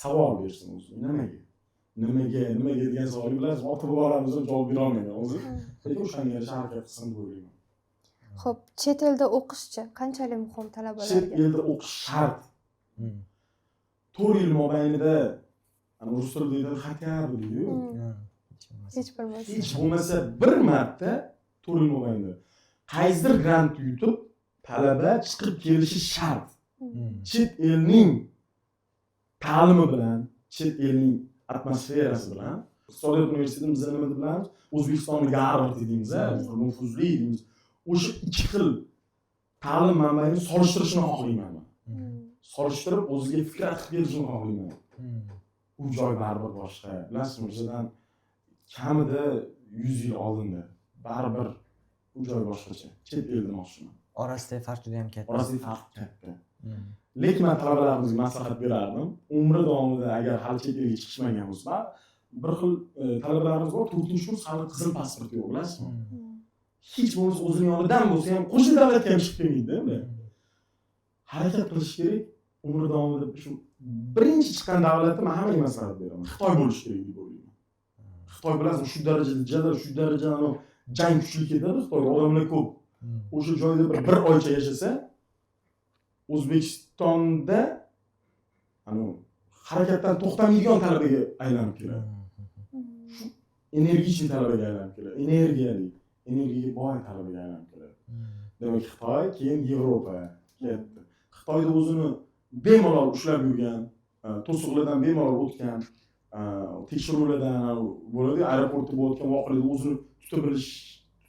savol bersin o'zi. Nimaga degan savolga bilasiz, ota-bobolarimiz javob bera olmaydi o'zi. Lekin o'shanga yarasha harakat qilsin deb o'ylayman. Xo'p, chet elda o'qishchi qanchalik muhim talabalarga? Chet elda o'qish shart. 4 yil mobaynida rus tilida xatyar deydi-ku. Hech bo'lmasa bir marta 4 yil mobaynida qaysidir grant yutib talaba chiqib kelishi shart. Chet elning ta'limi bilan, chet elning atmosferasi bilan, Iqtisodiyot universitetimizni nima deb bilamiz? O'zbekistonning Garvard deymiz, nufuzli deymiz. O'sha ikki xil ta'lim manbaini solishtirishni xohlayman men. Solishtirib o'ziga fikr atib berishni xohlayman. U joy baribir boshqa. Bilasizmi, bizdan kamida 100 yil oldinda baribir u joy boshqacha. Chet eldan olishman. Orasidagi farq juda ham katta. Orasidagi farq katta. Lekin men talabalarimizga maslahat berardim. Umri davomida agar hali chet elga chiqishmagan bo'lsa, bir xil talabalarimiz bor, 4-kurs hali qizil pasport yo'q, bilasizmi? Hech bo'lmasa o'zining yonidan bo'lsa ham qo'shni davlatga ham chiqib kelmaydi. Harakat qilish kerak. Umri davomida shu birinchi chiqqan davlatda men hammaga maslahat beraman. Xitoy bo'lish kerak deb o'ylayman. Xitoy bilasizmi, shu darajada jang kuchli ketadi, Xitoyda odamlar ko'p. O'sha joyda bir oycha yashasa, O'zbekistonda harakatdan to'xtamaydigan talabaga aylanib keladi. Shu energichni talabaga aylanib keladi. Energiyaga boy talabaga aylanib keladi. Demak, Xitoy, keyin Yevropa ketdi. Xitoyda o'zini bemalol ushlab yurgan, to'siqlardan bemalol o'tgan, tekshiruvlardan bo'ladi, aeroportda bo'layotgan voqealarda o'zini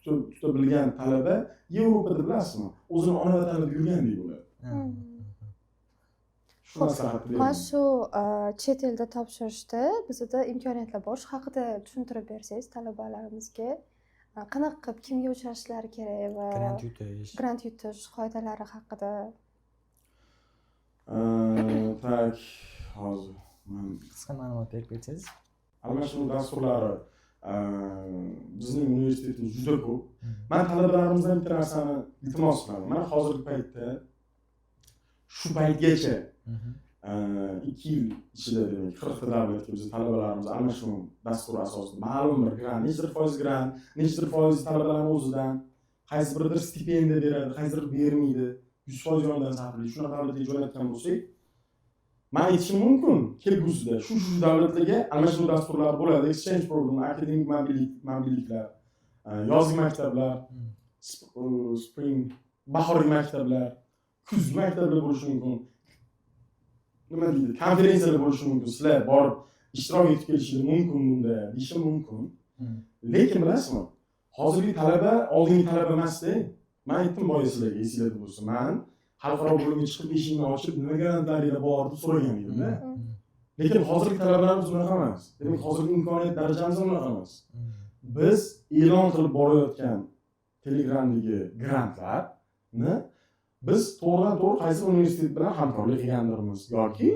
tuta bilgan talaba Yevropada bilasizmi, o'zini ona vatanida yurgandek bo'ladi. Shu maslahatni beraman. Mana shu chet elda topshirishda bizda imkoniyatlar bor. Shu haqida tushuntirib bersangiz talabalarimizga, qanaqa qilib kimga uchrashishlari kerak va grant yutish qoidalari haqida. Tak, hozir qisqa ma'lumot berib ketsangiz. Almashinuv dasturlari bizning universitetimiz juda ko'p. Men talabalarimizdan bitta narsani iltimos qilaman. Mana hozirgi paytda shu paytgacha 2 yil ichida demak 40 ta davlatga biz talabalarimiz almashinuv dasturi asosida ma'lum bir grant, nechidir foiz talabalarning o'zidan, qaysi biridir stipendiya beradi, qaysidir bermaydi, 100% yonidan sarflaydi. Shunaqa davlatga jo'natgan bo'lsak, men aytishim mumkin, kelgusida shu davlatlarga almashinuv dasturlari bo'ladi, exchange program, akademik mobilliklar, yozgi maktablar, spring, bahorgi maktablar, kuzgi maktablar bo'lishi mumkin. Nima deydi? Konferensiyalar bo'lishi mumkin. Sizlar borib ishtirok etib kelishingiz mumkin bunda, deyishim mumkin. Lekin bilasizmi, hozirgi talaba oldingi talaba emas-da. Men aytdim boya sizlarga, esingizda bo'lsa, men xalqaro bo'limga chiqib eshikni ochib, nima grantlarida bor deb so'ragan edim-da. Lekin hozirgi talabalarimiz bunaqa emas. Demak, hozirgi imkoniyat darajamiz bunaqa emas. Biz e'lon qilib borayotgan Telegramdagi grantlarni biz to'g'ridan-to'g'ri qaysi universitet bilan hamkorlik qilgandirmiz yoki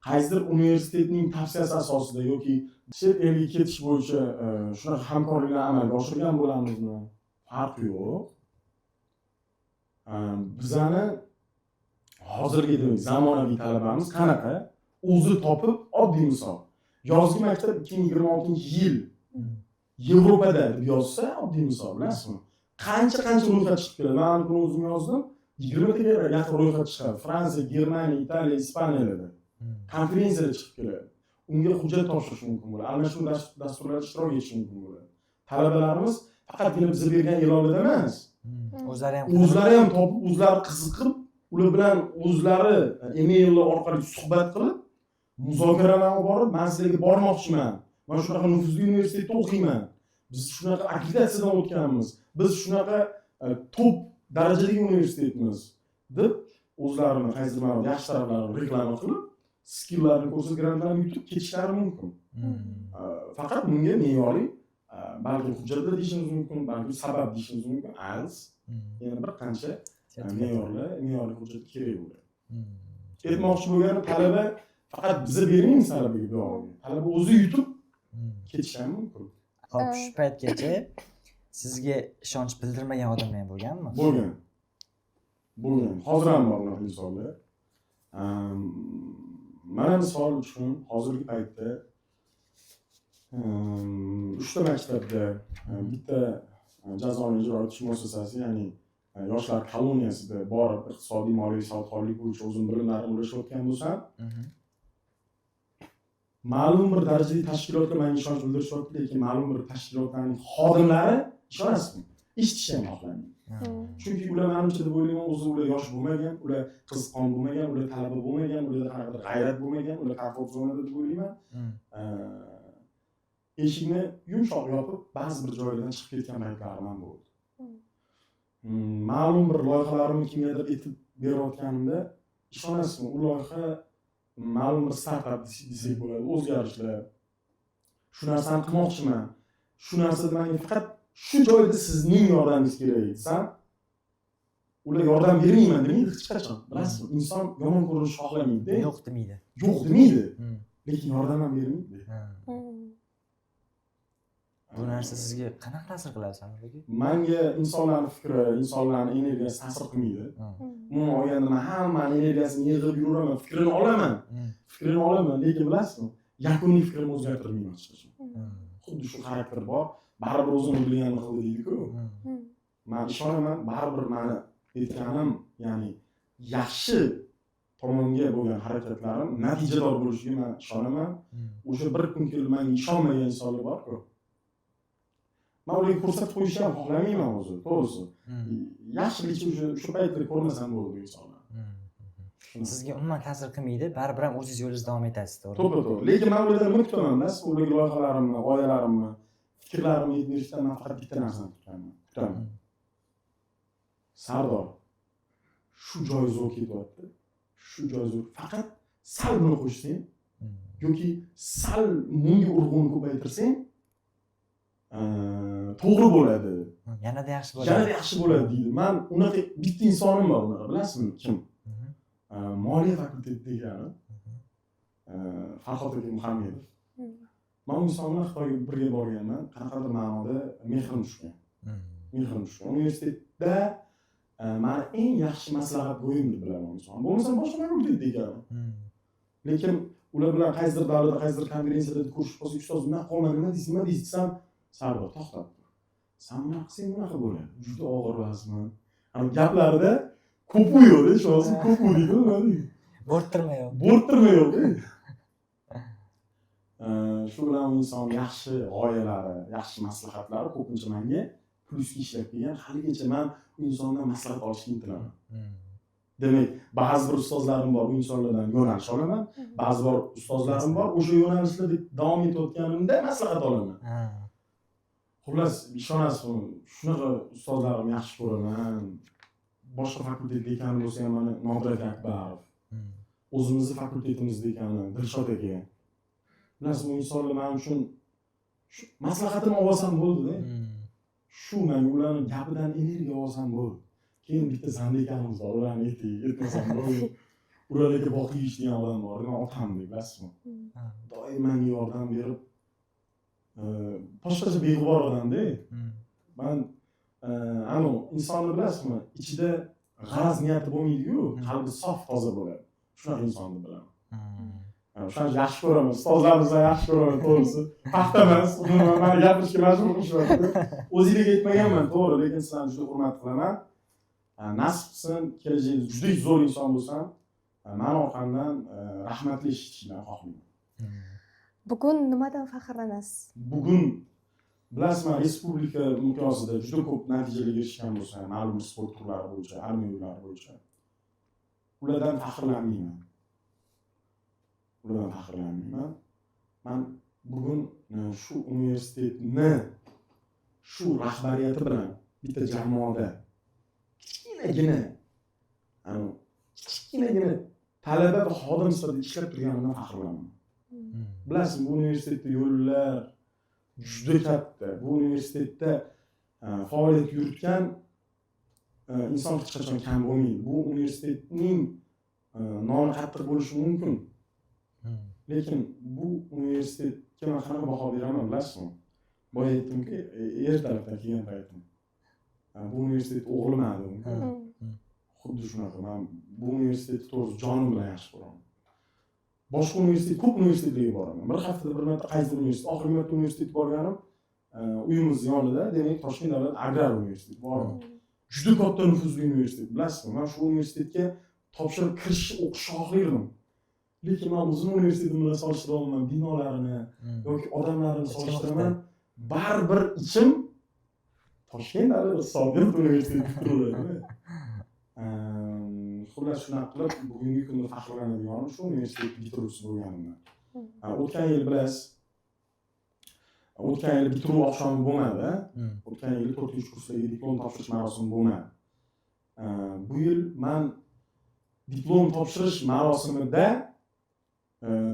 qaysidir universitetning tavsiyasi asosida yoki chet elga ketish bo'yicha shunaqa hamkorliklarni amalga oshirgan bo'lamizmi? Farqi yo'q. Bizani hozirgi zamonaviy talabamiz qanaqa? O'zi topib, oddiy misol. Yozgi maktab 2026-yil Yevropada deb yozsa, oddiy misol, bilasizmi? Qancha ro'yxat chiqib keladi. Men buni o'zim yozdim. 20 taga yaqin ro'yxat chiqadi. Fransiya, Germaniya, Italiya, Ispaniyada konferensiyalar chiqib keladi. Unga hujjat topshirish mumkin bo'ladi. Almashinuv dasturlarida ishtirok etish mumkin bo'ladi. Talabalarimiz faqatgina bizga bergan e'lonlarda emas, o'zlari ham topib, o'zlari qiziqib ular bilan o'zlari emaillar orqali suhbat qilib, muzokaralarga olib borib, men sizlarga bormoqchiman. Men shunaqa nufuzli universitetda o'qiyman. Biz shunaqa akkreditatsiyadan o'tganmiz. Biz shunaqa top darajadagi universitetmiz deb o'zlarini qaysidir ma'noda yaxshi taraflarini reklama qilib, skilllarini ko'rsatib, grantlarni yutib ketishlari mumkin. Faqat bunga me'yoriy balki hujjatlar deyishimiz mumkin, balki sabab deyishimiz mumkin. Yana bir qancha me'yorli hujjat kerak bo'ladi. Aytmoqchi bo'lganim, talaba faqat biza bermaymiz talabaga bu yo'lni. Talaba o'zi yutib ketishi ham mumkin. Xo'p, shu paytgacha sizga ishonch bildirmagan odamlar ham bo'lganmi? Bo'lgan. Hozir ham bor unaqa insonlar. Mana misol uchun hozirgi paytda 3 ta maktabda bitta jazoni ijro etish muassasasi, ya'ni yoshlar koloniyasida borib iqtisodiy moliyaviy savodxonlik bo'yicha o'zim bilimlarimni o'rganayotgan bo'lsam, ma'lum bir darajadagi tashkilotga menga ishonch bildirishyapti, lekin ma'lum bir tashkilotlarning xodimlari ishonasizmi? Eshitishni ham xohlamayman. Chunki ular menimcha deb o'ylayman, o'zi ular yosh bo'lmagan, ular qiziqqon bo'lmagan, ular talaba bo'lmagan, ularda qanaqadir g'ayrat bo'lmagan, ular komfort zonada deb o'ylayman. Eshikni yumshoq yopib, ba'zi bir joylardan chiqib ketgan paytlarim ham bo'ldi. Ma'lum bir loyihalarimni kimgadir aytib berayotganimda, ishonasizmi, u loyiha ma'lum bir startup desak bo'ladi, o'zgarishlar. Shu narsani qilmoqchiman. Shu narsada menga faqat shu joyda sizning yordamingiz kerak desam, ular yordam bermayman demaydi hech qachon. Bilasizmi, inson yomon ko'rinish xohlamaydi. Yo'q demaydi. Lekin yordam ham bermaydi. Bu narsa sizga qanaqa ta'sir qiladi sanaligi? Menga insonlarning fikri, insonlarning energiyasi ta'sir qilmaydi. Umuman olganda men hammani energiyasini yig'ib yuraman, fikrini olaman, lekin bilasizmi, yakuniy fikrimni o'zgartirmayman hech qachon. Xuddi shu xarakter bor, baribir o'zini bilganini qildi deydi-ku. Men ishonaman, baribir meni aytganim, ya'ni yaxshi tomonga bo'lgan harakatlarim natijador bo'lishiga men ishonaman. O'sha bir kun kelib menga ishonmagan insonlar bor-ku. Men ularga ko'rsatib qo'yishni ham xohlamayman o'zi, to'g'risi. Yaxshiligicha o'sha paytda ko'rmasam bo'ldi bu insonlar. Sizga umuman ta'sir qilmaydi, baribir ham o'zingiz yo'lingizda davom etasiz, to'g'rimi? To'g'ri. Lekin men ulardan nima kutaman, bilasizmi? Ularga loyihalarimni, g'oyalarimni, fikrlarimni aytib berishdan men faqat bitta narsani kutaman. Sardor, shu joy zo'r ketyapti. Shu joy zo'r. Faqat sal buni qo'shsang yoki sal bunga urg'uni ko'paytirsang, to'g'ri bo'ladi. Yanada yaxshi bo'ladi deydi. Men unaqa bitta insonim bor, unaqa bilasizmi, kim? Moliya fakultetida ekan. Farhod aka Muhammedov. Men u inson bilan Xitoyga birga borganman, qanaqadir ma'noda mehrim tushgan. Universitetda meni eng yaxshi maslahatgo'yim deb bilaman inson. Bo'lmasa boshqa fakultetda ekan. Lekin ular bilan qaysidir davlatda, qaysidir konferensiyada ko'rishib qolsak, ustoz nima qolmadi, nima deysiz desam, Sardor to'xtab tur. Sen bunaqa qilsang bunaqa bo'ladi. Juda og'ir vazman. Ana gaplarida ko'pu yo'q, sho'si ko'pu deydi. Bo'rttirma yo'q. Shu bilan inson yaxshi g'oyalari, yaxshi maslahatlari ko'pincha menga plusga ishlab kelgan. Haligacha men u insondan maslahat olishga intilaman. Demak, ba'zi bir ustozlarim bor, u insonlardan yo'nalish olaman. Ba'zi bir ustozlarim bor, o'sha yo'nalishlarda davom etayotganimda maslahat olaman. Xullas, ishonasizmi, shunaqa ustozlarimni yaxshi ko'raman. Boshqa fakultetda ekani bo'lsa ham mana Nodir Akbarov. O'zimizning fakultetimizda ekani Dilshod aka. Bilasizmi, insonlar men uchun maslahatini olsam bo'ldi-da. Shu menga ularning gapidan energiya olsam bo'ldi. Keyin bitta Zandi akamiz bor, ularni aytmasam bo'ldi. Ularga boqiy ishlaygan odam bor, men otamdek, bilasizmi? Doim menga yordam berib, boshqacha beg'ubor odam-da. Men insonni bilasizmi, ichida g'araz niyati bo'lmaydi-ku, qalbi sof, toza bo'ladi. Shunaqa insonni bilaman. O'shani yaxshi ko'raman, ustozlarimizni yaxshi ko'raman, to'g'risi. Paxta emas, meni gapirishga majbur qilishyapti. O'zingizga aytmaganman, to'g'ri, lekin sizlarni juda hurmat qilaman. Nasib qilsin, kelajagingizda juda zo'r inson bo'lsam, men orqamdan rahmatli eshitishni xohlayman. Bugun nimadan faxrlanasiz? Bugun bilasizmi, respublika miqyosida juda ko'p natijalarga erishgan bo'lsa, ma'lum sport turlari bo'yicha, armiya bo'yicha. ulardan faxrlanmayman. Ulardan faxrlanmayman. Men bugun shu universitetni shu rahbariyati bilan bitta jamoada kichkinagina talaba va xodim sifatida ishlab turganimdan faxrlanaman. Bilasizmi, bu universitetda yo'llar juda katta. Bu universitetda faoliyat yuritgan inson hech qachon kam bo'lmaydi. Bu universitetning nomi qattiq bo'lishi mumkin. Lekin bu universitetga men qanaqa baho beraman bilasizmi? Boya aytdimki, ertalabdan kelgan paytim. Bu universitet o'g'lim edi. Xuddi shunaqa. Men bu universitetni to'g'ri jonim bilan yaxshi ko'raman. Boshqa universitet, ko'p universitetlarga boraman. Bir haftada bir marta qaysi universitet, oxirgi marta universitetga borganim uyimiz yonida, demak Toshkent davlat agrar universiteti bor. Juda katta nufuzli universitet, bilasizmi? Men shu universitetga topshirib kirish o'qish xohlardim. Lekin men o'zim universitetim bilan solishtira olmayman, binolarini yoki odamlarini solishtiraman. Baribir ichim Toshkent davlat iqtisodiyot universiteti turaveradi. Xullas shunaqa qilib bugungi kunda faxrlanadiganim shu universitet bitiruvchisi bo'lganimdan. O'tgan yil bilasiz, o'tgan yil bitiruv oqshomi bo'lmadi. O'tgan yil 4-kursdagi diplom topshirish marosimi bo'lmadi. Bu yil men diplom topshirish marosimida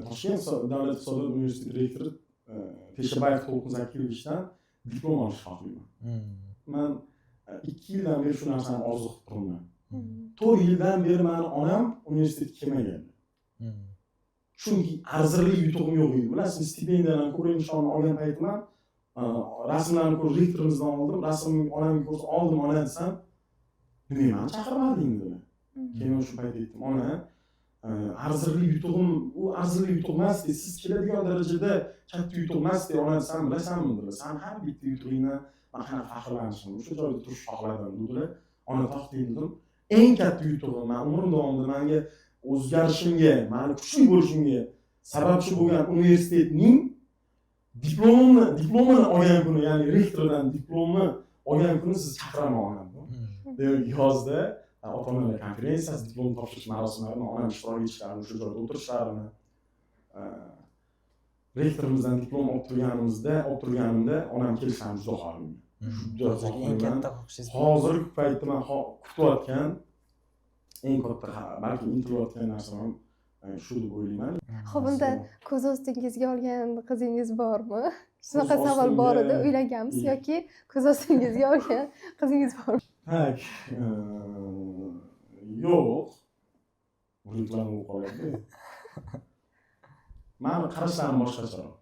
Toshkent davlat iqtisodiyot universiteti rektori Teshabayev To'lqin Zakirovichdan diplom olish xohlayman. Men 2 yildan beri shu narsani orzu qilib turibman. 4 yildan beri meni onam universitetga kelmagan. Chunki arzirli yutug'im yo'q edi. Bilasiz, stipendiyadan ko'ra nishonni olgan paytimdan rasmlarni ko'rib rektorimizdan oldim. Rasmni onamga ko'rsatib oldim, ona desam, "Nima meni chaqirmading?" dedi. Keyin shu payt aytdim, "Ona, arzirli yutug'im, u arzirli yutuq emas, siz keladigan darajada katta yutuq emas, deb ona desam, bilasanmi?" dedi. "Sen har bitta yutug'ingni men qanaqa faxrlanishim, o'sha joyda turish xohladim" dedilar. "Ona to'xtang" dedim. Eng katta yutug'im, men umrim davomida menga o'zgarishimga, meni kuchli bo'lishimga sabab shu bo'lgan universitetning diplomini olgan kuni, ya'ni rektordan diplomni olgan kuni siz chaqiraman deb yozdi. Ota-onalar konferensiyasi, diplom topshirish marosimiga onam ishtirok etishlarini, o'sha joyda o'tirishlarini, rektorimizdan diplom olib turganimda onam kelishlarni juda xohladim. Juda eng katta xohishingiz. Hozirgi paytda men kutayotgan eng katta, balki intilayotgan narsam shu deb o'ylayman. Xo'p, unda ko'z ostingizga olgan qizingiz bormi? Shunaqa savol bor edi, uylanganmisiz yoki ko'z ostingizga olgan qizingiz bormi? Tak, yo'q. Reklama qo'yadi. Meni qarashlarim boshqacharoq.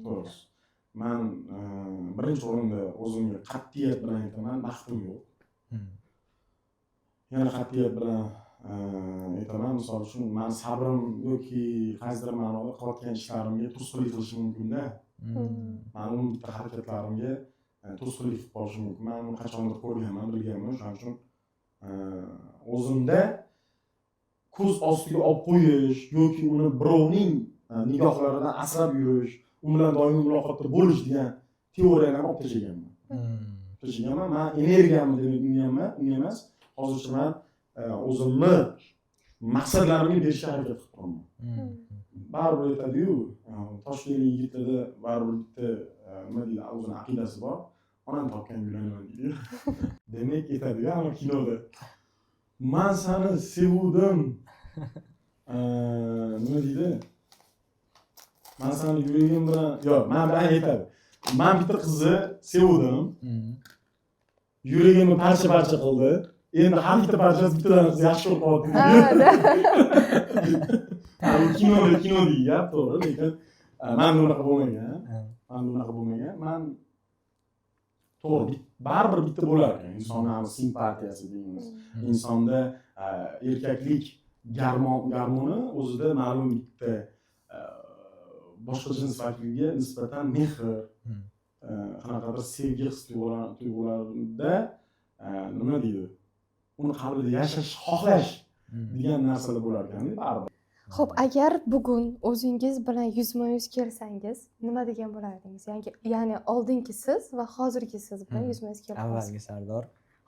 To'g'risi. Men birinchi o'rinda o'zimga qat'iyat bilan aytaman, baxtim yo'q. Yana qat'iyat bilan aytaman, misol uchun men sabrim yoki qaysidir ma'noda qilayotgan ishlarimga to'sqinlik qilishi mumkin-da. Mening bitta harakatlarimga to'sqinlik qilib qolishi mumkin. Men uni qachondir ko'rganman, bilganman. Shuning uchun o'zimda ko'z ostiga olib qo'yish yoki uni birovning nigohlaridan asrab yurish, u bilan doimiy muloqotda bo'lish degan teoriyalarni olib tashlaganman. Men energiyamni demak unga emas, hozircha men o'zimni maqsadlarimga berishga harakat qilib turaman. Baribir aytadi-yu, Toshkentlik yigitlarda baribir bitta nima deydi, o'zini aqidasi bor. Onam topgan yo'lanaman deydi. Demak aytadi-yu, ana kinoda. Men seni sevdim. Nima deydi? Men seni yuragim bilan, yo'q, men bilan aytadi. Men bitta qizni sevdim. Yuragimni parcha-parcha qildi. Endi har bitta parchasi bittadan yaxshi ko'rib qoldi. Kino deyapti, to'g'ri, lekin men unaqa bo'lmagan. Men to'g'ri, baribir bitta bo'lar ekan. Insonning simpatiyasi deymiz. Insonda erkaklik garmoni o'zida ma'lum bitta boshqa jins vakiliga nisbatan mehr, qanaqadir sevgi his-tuyg'ularida nima deydi? Uni qalbida yashash, xohlash degan narsalar bo'lar ekan, baribir. Xo'p, agar bugun o'zingiz bilan yuzma-yuz kelsangiz, nima degan bo'lardingiz? Ya'ni oldingi siz va hozirgi siz bilan yuzma-yuz kelsangiz. Avvalgi Sardor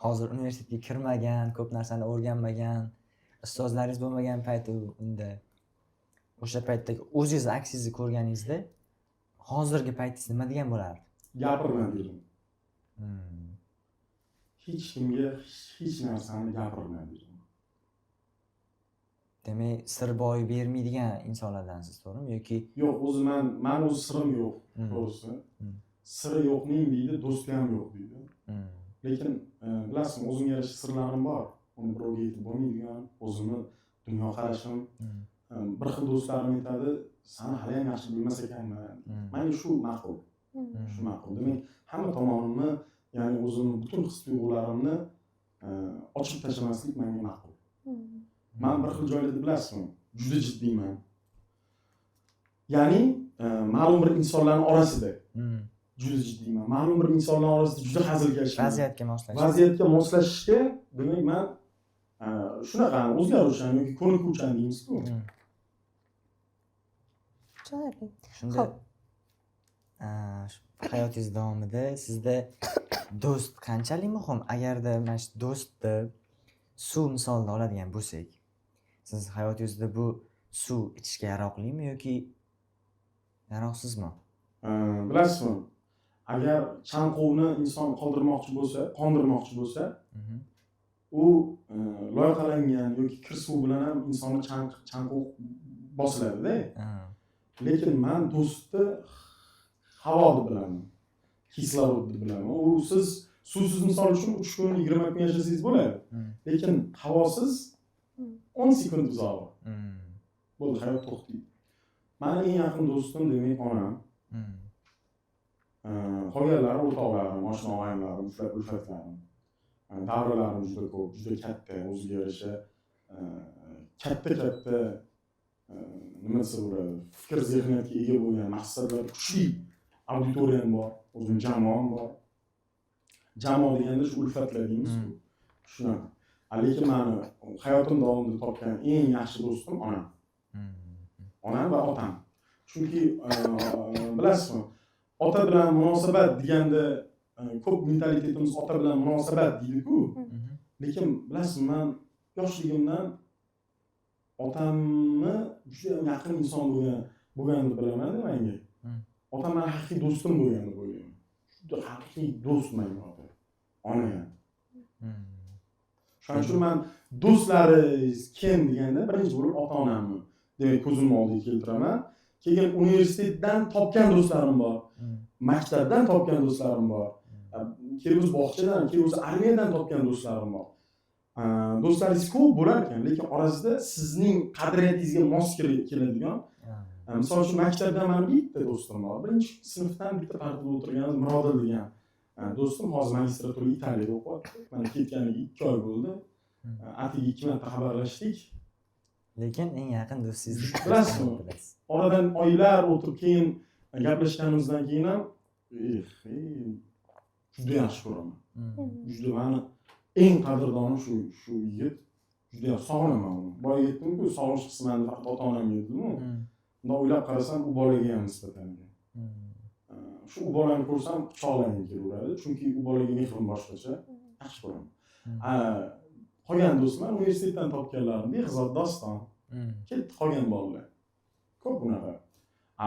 hozir universitetga kirmagan, ko'p narsani o'rganmagan, ustozlaringiz bo'lmagan payti unda o'sha paytdagi o'zingiz aksingizni ko'rganingizda hozirgi paytingiz nima degan bo'lardi? Gapirma dedim. Hech kimga hech narsani gapirma dedim. Demak, sir boy bermaydigan insonlardansiz, to'g'rimi? Yoki Yo'q, o'zi men o'zi sirim yo'q, to'g'risi. Siri yo'qning deydi, do'sti ham yo'q deydi. Lekin bilasizmi, o'zimga yarasha sirlarim bor. Uni birovga aytib bo'lmaydigan, o'zimni dunyoqarashim. Bir xil do'stlarim aytadi, "Seni hali ham yaxshi bilmas ekanman." Menga shu ma'qul. Shu ma'qul. Demak, hamma tomonimni, ya'ni o'zimni butun his-tuyg'ularimni ochib tashlamaslik menga ma'qul. Men bir xil joylarda bilasizmi, juda jiddiyman. Ya'ni ma'lum bir insonlarning orasida juda jiddiyman. Ma'lum bir insonlar orasida juda hazilkashman. Vaziyatga moslashishga, demak men shunaqa o'zgaruvchan yoki ko'nikuvchan deymiz-ku. Chiroyli. Shunda hayotingiz davomida sizda do'st qanchalik muhim? Agarda mana shu do'stni suv misolida oladigan bo'lsak, siz hayotingizda bu suv ichishga yaroqlimi yoki yaroqsizmi? Bilasizmi? Agar chanqovni inson qondirmoqchi bo'lsa, u loyihalangan yoki kir suv bilan ham insonni chanqov bosiladi-da. Lekin men do'stni havo bilaman, kislorod bilaman. U siz suvsiz misol uchun 3 kun, 20 kun yashasangiz bo'ladi. Lekin havosiz 10 sekund uzoq. Bo'ldi, hayot to'xtaydi. Meni eng yaqin do'stim demak onam. Qolganlari o'rtoqlarim, oshna-og'aynilarim, ulfatlarim. Davralarim juda ko'p, juda katta, o'ziga yarasha katta nima desa bo'ladi, fikr zehniyatga ega bo'lgan, maqsadlar kuchli auditoriyam bor, o'zim jamoam bor. Jamoa deganda shu ulfatlar deymiz-ku. Shunaqa. Lekin meni hayotim davomida topgan eng yaxshi do'stim onam. Onam va otam. Chunki bilasizmi, ota bilan munosabat deganda ko'p mentalitetimiz ota bilan munosabat deydi-ku. Lekin bilasizmi, men yoshligimdan otamni juda yaqin inson bo'lganini bilaman menga. Otam meni haqiqiy do'stim bo'lganini o'ylayman. Juda haqiqiy do'st menga ota. Ona ham. Shuning uchun men do'stlaringiz kim deganda birinchi bo'lib ota-onamni demak ko'zimni oldiga keltiraman. Keyin universitetdan topgan do'stlarim bor. Maktabdan topgan do'stlarim bor. Keyin o'z bog'chadan, keyin o'z armiyadan topgan do'stlarim bor. Do'stlaringiz ko'p bo'lar ekan, lekin orasida sizning qadriyatingizga mos keladigan, misol uchun maktabdan meni bitta do'stim bor. Birinchi sinfdan bitta partada o'tirgan Mirodil degan do'stim hozir magistratura Italiyada o'qiyapti. Mana ketganiga 2 oy bo'ldi. Atigi 2 marta xabarlashdik. Lekin eng yaqin do'stingiz bilasizmi? Oradan oylar o'tib keyin gaplashganimizdan keyin ham juda yaxshi ko'raman. Juda meni eng qadrdonim shu yigit. Juda sog'inaman uni. Boya aytdim-ku, sog'inish qismini faqat ota-onamga aytdim-ku. Unda o'ylab qarasam, u bolaga ham nisbatan. Shu bolani ko'rsam quchoqlagim kelaveradi, chunki u bolaga mehrim boshqacha. Yaxshi ko'raman. Qolgan do'stlar universitetdan topganlarim behisob doston. Ketdi qolgan bolalar. Ko'p bunaqa.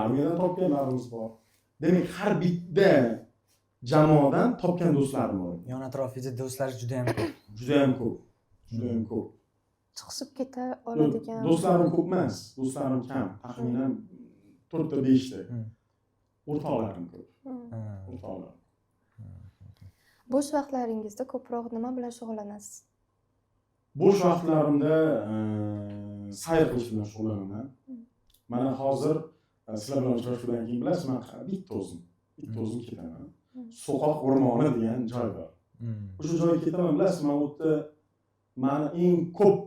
Armiyadan topganlarimiz bor. Demak, har bitta jamoadan topgan do'stlarim bor. Yon atrofingizda do'stlar juda ham ko'p. Juda ham ko'p. Chiqib keta oladigan. Do'stlarim ko'p emas, do'stlarim kam, taxminan 4 ta 5 ta. O'rtoqlarim ko'p. O'rtoqlar. Bo'sh vaqtlaringizda ko'proq nima bilan shug'ullanasiz? Bo'sh vaqtlarimda sayr qilish bilan shug'ullanaman. Mana hozir sizlar bilan uchrashuvdan keyin bilasizmi, men bitta o'zim ketaman. So'qoq o'rmoni degan joy bor. O'sha joyga ketaman, bilasizmi, men u yerda meni eng ko'p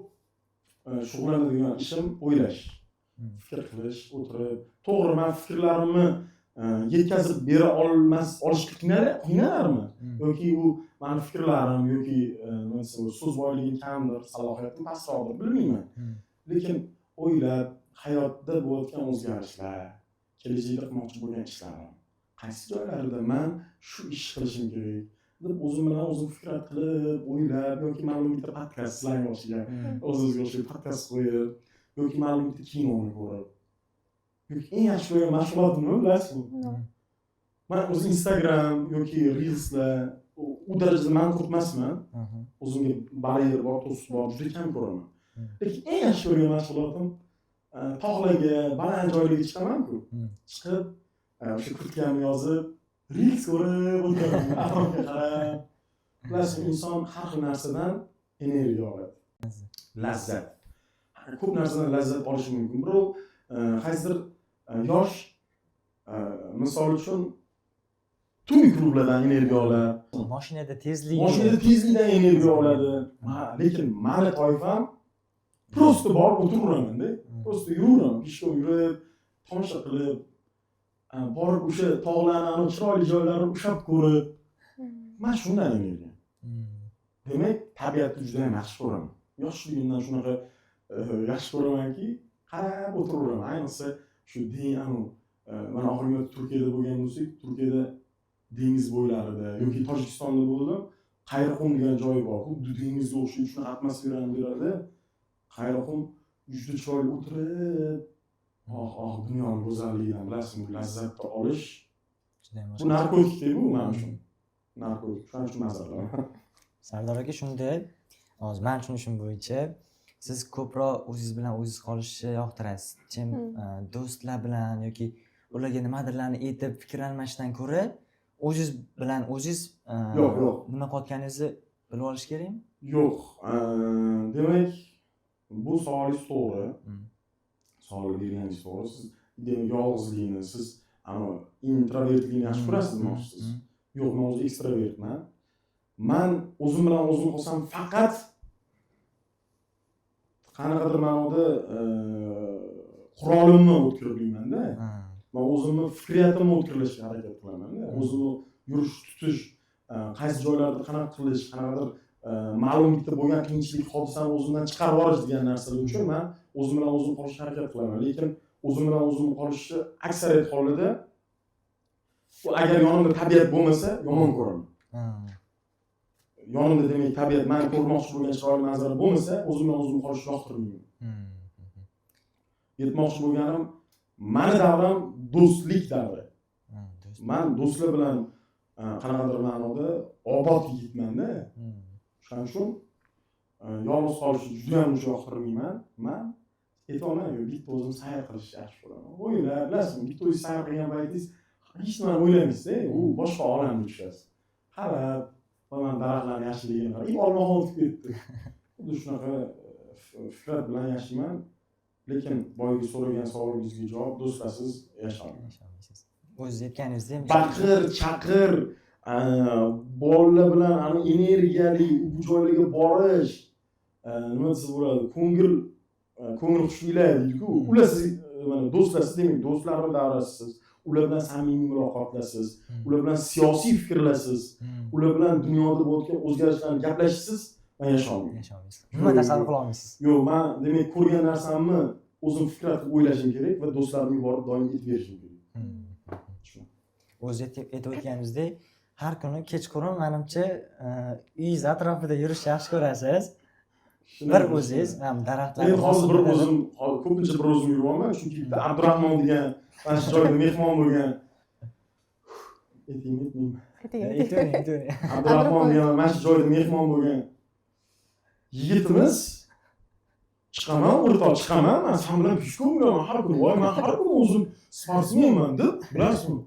shug'ullanadigan ishim o'ylash, fikr qilish, o'tirib, to'g'ri men fikrlarimni yetkazib bera olish qiynalarmi? Yoki u meni fikrlarim yoki nima desam, so'z boyligim kamdir, salohiyatim pastroqdir, bilmayman. Lekin o'ylab, hayotda bo'layotgan o'zgarishlar, kelajakda qilmoqchi bo'lgan ishlarim, qaysi joylarida men shu ish qilishim kerak, deb o'zim bilan o'zim fikr qilib o'ylab yoki ma'lum bitta podkast sizlarga o'xshagan o'zimizga o'xshab podkast qo'yib yoki ma'lum bitta kinoni ko'rib yoki eng yaxshi ko'rgan mashg'ulotimni bilasizmi man o'zi Instagram yoki Reelslar u darajada man qo'rqmasman o'zimga baryer bor to'siq bor juda kam ko'raman lekin eng yaxshi ko'rgan mashg'ulotim tog'larga baland joylarga chiqaman-ku chiqib o'sha kurtkani yozib Reels ko'rib o'tiraman atrofga qarab bilasizmi inson har xil narsadan energiya oladi lazzat ko'p narsadan lazzat olishi mumkin birov qaysidir yosh misol uchun tungi klublardan energiya oladi mashinada tezlikdan energiya oladi lekin mani toifam prosta borib o'tiraveraman-da prosta yuraveraman peshkom yurib tomosha qilib borib o'sha tog'larni chiroyli joylarini ushlab ko'rib man shundan energiya demak tabiatni juda ham yaxshi ko'raman yoshligimdan shunaqa yaxshi ko'ramanki qarab o'tiraveraman ayniqsa shu mana oxirgi Turkiyada bo'lgan bo'lsak Turkiyada dengiz bo'ylarida yoki Tojikistonda bo'ldim Qayraxon degan joy bor xuddi dengizga o'xshaydi shunaqa atmosferani beradi Qayraxon juda chiroyli o'tirib dunyoni go'zalligidan bilasizmi lazzatni olish bu narkotik-ku men uchun narkotik shuning uchun mazza qilaman Sardor aka shunday hozir men tushunishim bo'yicha siz ko'proq o'zingiz bilan o'zingiz qolishni yoqtirasiz chem do'stlar bilan yoki ularga nimadirlarni aytib fikr almashishdan ko'ra o'zingiz bilan o'zingiz yo'q nima qilayotganingizni bilib olish kerakmi yo'q demak bu savolingiz to'g'ri savol berganingiz to'g'ri siz yolg'izlikni siz introvertlikni yaxshi ko'rasiz demoqchisiz yo'q men o'zi ekstravertman man o'zim bilan o'zim qolsam faqat qanaqadir ma'noda qurolimni o'tkirlayman-da man o'zimni fikriyatimni o'tkirlashga harakat qilaman-da o'zimni yurish tutish qaysi joylarda qanaqa qilish qanaqadir ma'lum bitta bo'lgan qiyinchilik hodisani o'zimdan chiqarib yuborish degan narsalar uchun man o'zim bilan o'zim qolishga harakat qilaman lekin o'zim bilan o'zim qolishni aksariyat holida agar yonimda tabiat bo'lmasa yomon ko'raman yonimda demak tabiat men ko'rmoqchi bo'lgan chiroyli manzara bo'lmasa o'zim bilan o'zim qolishni yoqtirmayman aytmoqchi bo'lganim mani davram do'stlik davri man do'stlar bilan qanaqadir ma'noda obod yigitman-da shuning uchun yolg'iz qolishni juda ham yoqtirmayman man aytolmayman bitta o'zim sayr qilishni yaxshi ko'raman o'ylab bilasizmi bitta o'zingiz sayr qilgan paytingiz hech nimani o'ylamaysiz u boshqa olamga tushasiz qarab mana daraxtlarni yashilligini qarab olmaxon o'tib ketdi xuddi shunaqa fikrat bilan yashayman lekin boyagi so'ragan savolingizga javob do'stlarsiz yasholmaysiz o'zingiz aytganingizdek baqir chaqir bolalar bilan energiyali bu joylarga borish nima desa bo'ladi ko'ngil xushliklar deydiku ular siz mana do'stlarsiz demak do'stlarni davrasisiz ular bilan samimiy muloqotlasiz ular bilan siyosiy fikrlasiz ular bilan dunyoda bo'layotgan o'zgarishlarni gaplashasiz man yasholmayman nima tasavvur qila olmaysiz yo'q man demak ko'rgan narsamni o'zim fikr qilib o'ylashim kerak va do'stlarimga yuborib doim aytib berishim kerak o'zingiz aytib o'tganingizdek har kuni kechqurun menimcha uyingiz atrofida yurishni yaxshi ko'rasiz bir o'zingiz ham daraxtlar men hozir bir o'zim ko'pincha bir o'zim yuryapman chunki bitta Abdurahmon degan mana shu joyda mehmon bo'lgan aytavering Abdurahmon degan mana shu joyda mehmon bo'lgan yigitimiz chiqaman o'rtoq chiqaman man san bilan peshkom yuraman har kuni voy man har kuni o'zim sportsmenman deb bilasizmi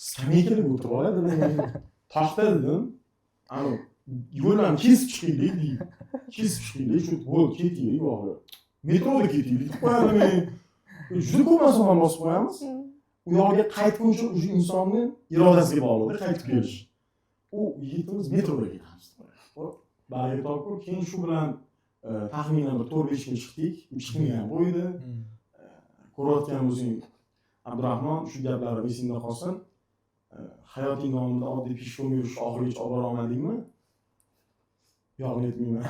skameykaga o'tirib oladi toxta dedim yo'llarni kesib chiqaylik deydi kesib chiqaylik shu bo'ldi ketaylik oxiri metroda ketaylik deb qo'yadi juda ko'p masofani bosib qo'yamiz u yoqqa qaytguncha уже insonni irodasiga bog'liq qaytib kelish u yigitimiz metroda ketamiz baraka topib keyin shu bilan taxminan bir 4-5 kun chiqdik u chiqmagan qo'ydi ko'rayotgan o'zing Abdurahmon shu gaplarim esingda qolsin hayoting davomida oddiy peshkom yurishni oxirigacha olib bora olmadingmi yo'q men aytmayman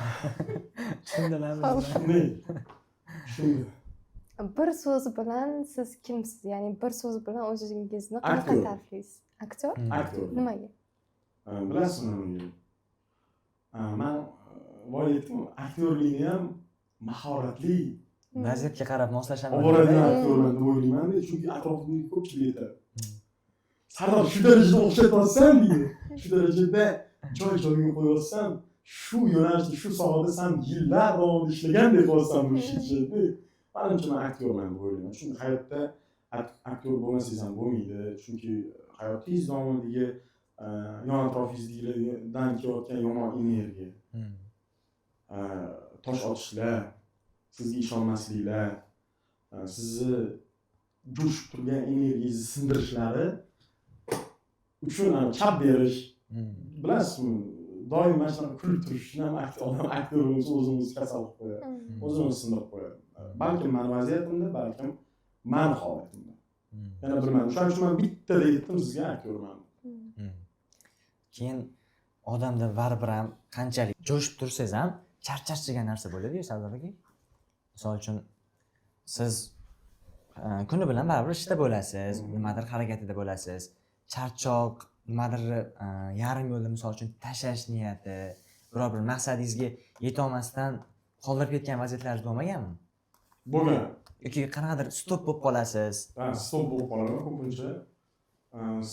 tushundilarmi tushundim bir so'z bilan siz kimsiz ya'ni bir so'z bilan o'zingizni qanaqa ta'riflaysiz aktyor aktyor nimaga Bilasizmi uni? Men boya aytdim, aktyorlikni ham mahoratli vaziyatga qarab moslashaman. oboradigan aktyorman deb o'ylayman-da, chunki atrofimdagi ko'pchilik aytadi. Sardor shu darajada o'xshatyapsan deydi. Shu darajada joy-joyiga qo'yapsan, shu yo'nalishda, shu sohada sen yillar davomida ishlagandek qilyapsan bu ishni. Menimcha men aktyorman deb o'ylayman. Chunki hayotda aktyor bo'lmasangiz ham bo'lmaydi. Chunki hayotingiz davomidagi yon atrofingizdan kelayotgan yomon energiya, tosh otishlar, sizga ishonmasliklar, sizni jo'shib turgan energiyangizni sindirishlari uchun chap berish, bilasizmi, doim mana shunaqa kulib turishni ham odam aktyor bo'lsa o'zimizni kasal qilib qo'yadi, o'zimizni sindirib qo'yadi. Balkim mani vaziyatimda, balkim mani holatimda. Yana bilmadim. Shuning uchun men bittada aytdim sizga aktyorman. Keyin odamda baribir ham qanchalik jo'shib tursangiz ham charchash degan narsa bo'ladi-yu, Sardor aka. Misol uchun siz kuni bilan baribir ishda bo'lasiz, nimadir harakatida bo'lasiz. Charchoq, nimadir yarim yo'lda misol uchun tashlash niyati, biror bir maqsadingizga yeta olmasdan qoldirib ketgan vaziyatlaringiz bo'lmaganmi? Bo'lgan. Yoki qanaqadir stop bo'lib qolasiz. Stop bo'lib qolaman ko'pincha.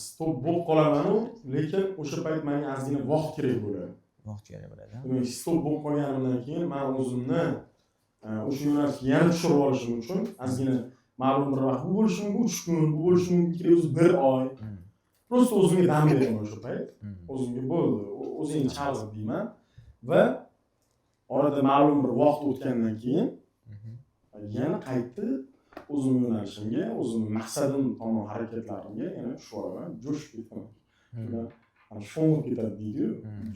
Stop bo'lib qolaman, lekin o'sha payt menga ozgina vaqt kerak bo'ladi. Vaqt kerak bo'ladi. Demak, stop bo'lib qolganimdan keyin men o'zimni o'sha yo'nalishga yana tushirib olishim uchun ozgina ma'lum bir vaqt, bu bo'lishi mumkin 3 kun, bu bo'lishi mumkin o'zi 1 oy. Prosta o'zimga dam beraman o'sha payt. O'zimga bo'ldi, o'zingni chalg'ib deyman va orada ma'lum bir vaqt o'tgandan keyin yana qaytib o'zimning yo'nalishimga, o'zimning maqsadim tomon harakatlarimga yana tushib olaman, jo'shib ketaman. Ana sho'ng'ib ketadi deydi-yu,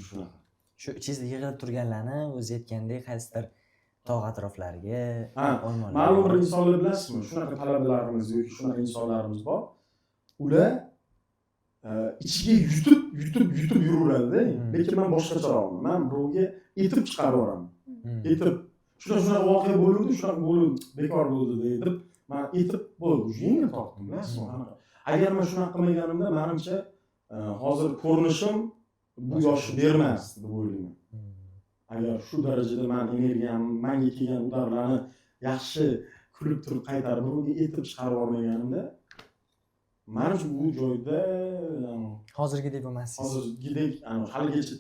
shunaqa. Shu ichingizda yig'ilib turganlarni o'zi aytgandek qaysidir tog' atroflariga, o'rmonlarga. Ma'lum bir insonlar bilasizmi, shunaqa talabalarimiz yoki shunaqa insonlarimiz bor. Ular ichiga yutib yuraveradi, lekin men boshqacharoqman. Men birovga etib chiqarib yuboraman. Etib shunaqa voqea bo'ldi, shunaqa bo'ldi, bekor bo'ldi deb men etib bo'ldi, yengil tortdim, bilasizmi? Agar men shunaqa qilmaganimda, menimcha hozir ko'rinishim bu yoshni bermas deb o'ylayman. Agar shu darajada men energiyam, menga kelgan udarlarni yaxshi kulib turib qaytarib birovga etib chiqarib olmaganimda, menimcha bu joyda hozirgidek bo'lmassiz. Hozirgidek haligacha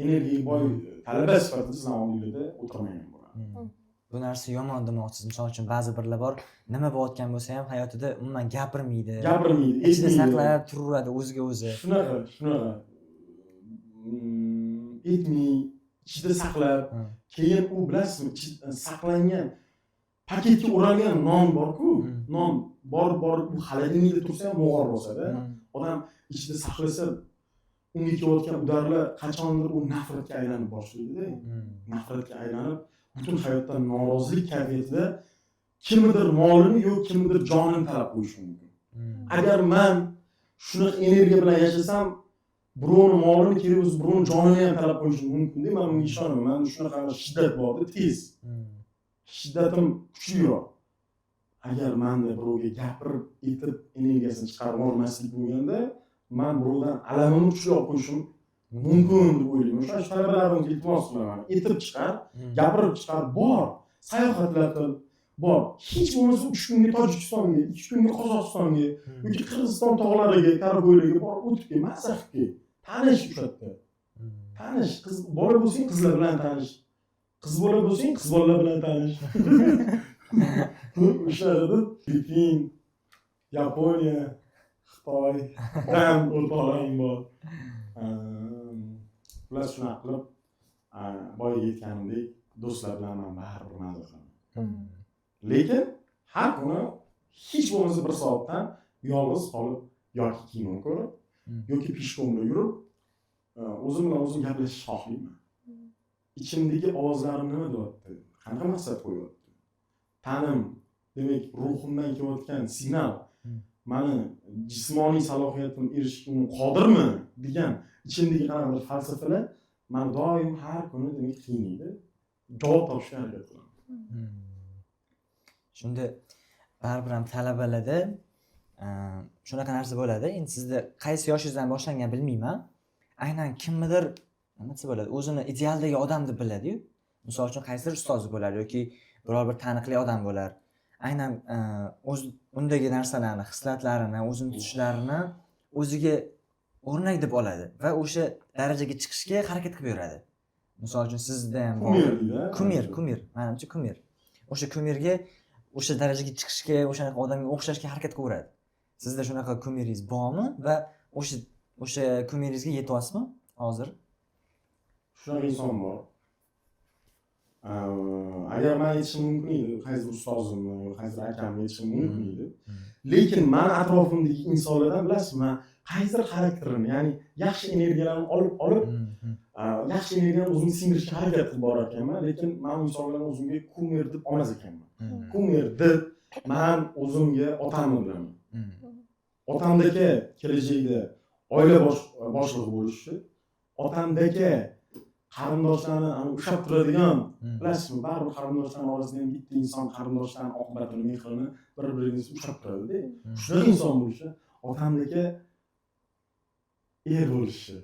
energiyaga boy talaba sifatida sizning oldingizda o'tirmagan bo'laman. Bu narsa yomon demoqchisiz. Misol uchun ba'zi birlar bor, nima bo'layotgan bo'lsa ham hayotida umuman gapirmaydi. Ichida saqlab turaveradi o'ziga o'zi. Shunaqa. Etmay, ichida saqlab, keyin u bilasizmi, saqlangan paketga o'ralgan non bor-ku, non bor bu xolodilnikda tursa ham mog'or bo'lsa-da, odam ichida saqlasa, unga kelayotgan udarlar qachondir u nafratga aylanib boshlaydi-da. Nafratga aylanib, butun hayotdan norozilik kayfiyatida kimnidir molini yoki kimnidir jonini talab qo'yishi mumkin. Agar men shunaqa energiya bilan yashasam, birovni molini kerak bo'lsa, birovni jonini ham talab qo'yishi mumkin deb men bunga ishonaman. Menda shunaqa shiddat bor-da, tez. Shiddatim kuchliroq. Agar menda birovga gapirib, etib energiyasini chiqarib olmaslik bo'lganda, men birovdan alamimni kuchliroq qo'yishim mumkin deb o'ylayman. O'sha talabalarimga iltimos qilaman. Etib chiqar, gapirib chiqar, bor. Sayohatlar qil, bor. Hech bo'lmasa 3 kunga Tojikistonga, 2 kunga Qozog'istonga yoki Qirg'iziston tog'lariga, Karako'ylarga borib o'tib kel, maza qilib kel. Tanish o'sha yerda. Tanish, qiz bola bo'lsang, qizlar bilan tanish. Qiz bola bo'lsang, qiz bolalar bilan tanish. O'sha yerda Filippin, Yaponiya, Xitoy, dan o'rtoqlaring bor. Ular shunaqa qilib, boya aytganimdek, do'stlar bilan men baribir maza qilaman. Lekin har kuni hech bo'lmasa 1 soatdan yolg'iz qolib yoki kino ko'rib, yoki peshkomda yurib, o'zim bilan o'zim gaplashishni xohlayman. Ichimdagi ovozlarim nima deyapti? Qanaqa maqsad qo'yapti? Ta'lim, demak, ruhimdan kelayotgan signal meni jismoniy salohiyatim erishishga qodirmi degan ichimdagi qanaqadir falsafalar meni doim har kuni demak qiynaydi. Javob topishga harakat qilaman. Shunda baribir ham talabalarda shunaqa narsa bo'ladi. Endi sizda qaysi yoshingizdan boshlangan bilmayman. aynan kimnidir nima desa bo'ladi, o'zini idealdagi odam deb biladi-yu. Misol uchun qaysidir ustozi bo'lar yoki biror bir taniqli odam bo'lar. Aynan o'z undagi narsalarni, hislatlarini, o'zini tutishlarini o'ziga o'rnak deb oladi va o'sha darajaga chiqishga harakat qilib yuradi. Misol uchun sizda ham kumir, menimcha kumir. O'sha kumirga o'sha darajaga chiqishga, o'shanaqa odamga o'xshashga harakat qilaveradi. Sizda shunaqa kumiringiz bormi va o'sha kumiringizga yetyapsizmi hozir? Shunaqa inson bor. Agar men yetishim mumkin edi, qaysidir ustozimni yoki qaysidir akamni yetishim mumkin edi. Lekin men atrofimdagi insonlardan bilasizmi, qaysidir xarakterini, ya'ni yaxshi energiyalarni olib, yaxshi energiyani o'zimga singdirishga harakat qilib borar ekanman, lekin men u insonlarni o'zimga kumir deb olmas ekanman. Kumir deb men o'zimga otamni bilaman. Otamdagi kelajakda oila boshlig'i bo'lishi, otamdagi qarindoshlarni ushlab turadigan, bilasizmi, baribir qarindoshlarning orasida ham bitta inson qarindoshlarning oqibatini, mehrini bir-biringizni ushlab turadi-da. Shunaqa inson bo'lishi, otamdagi er bo'lishi,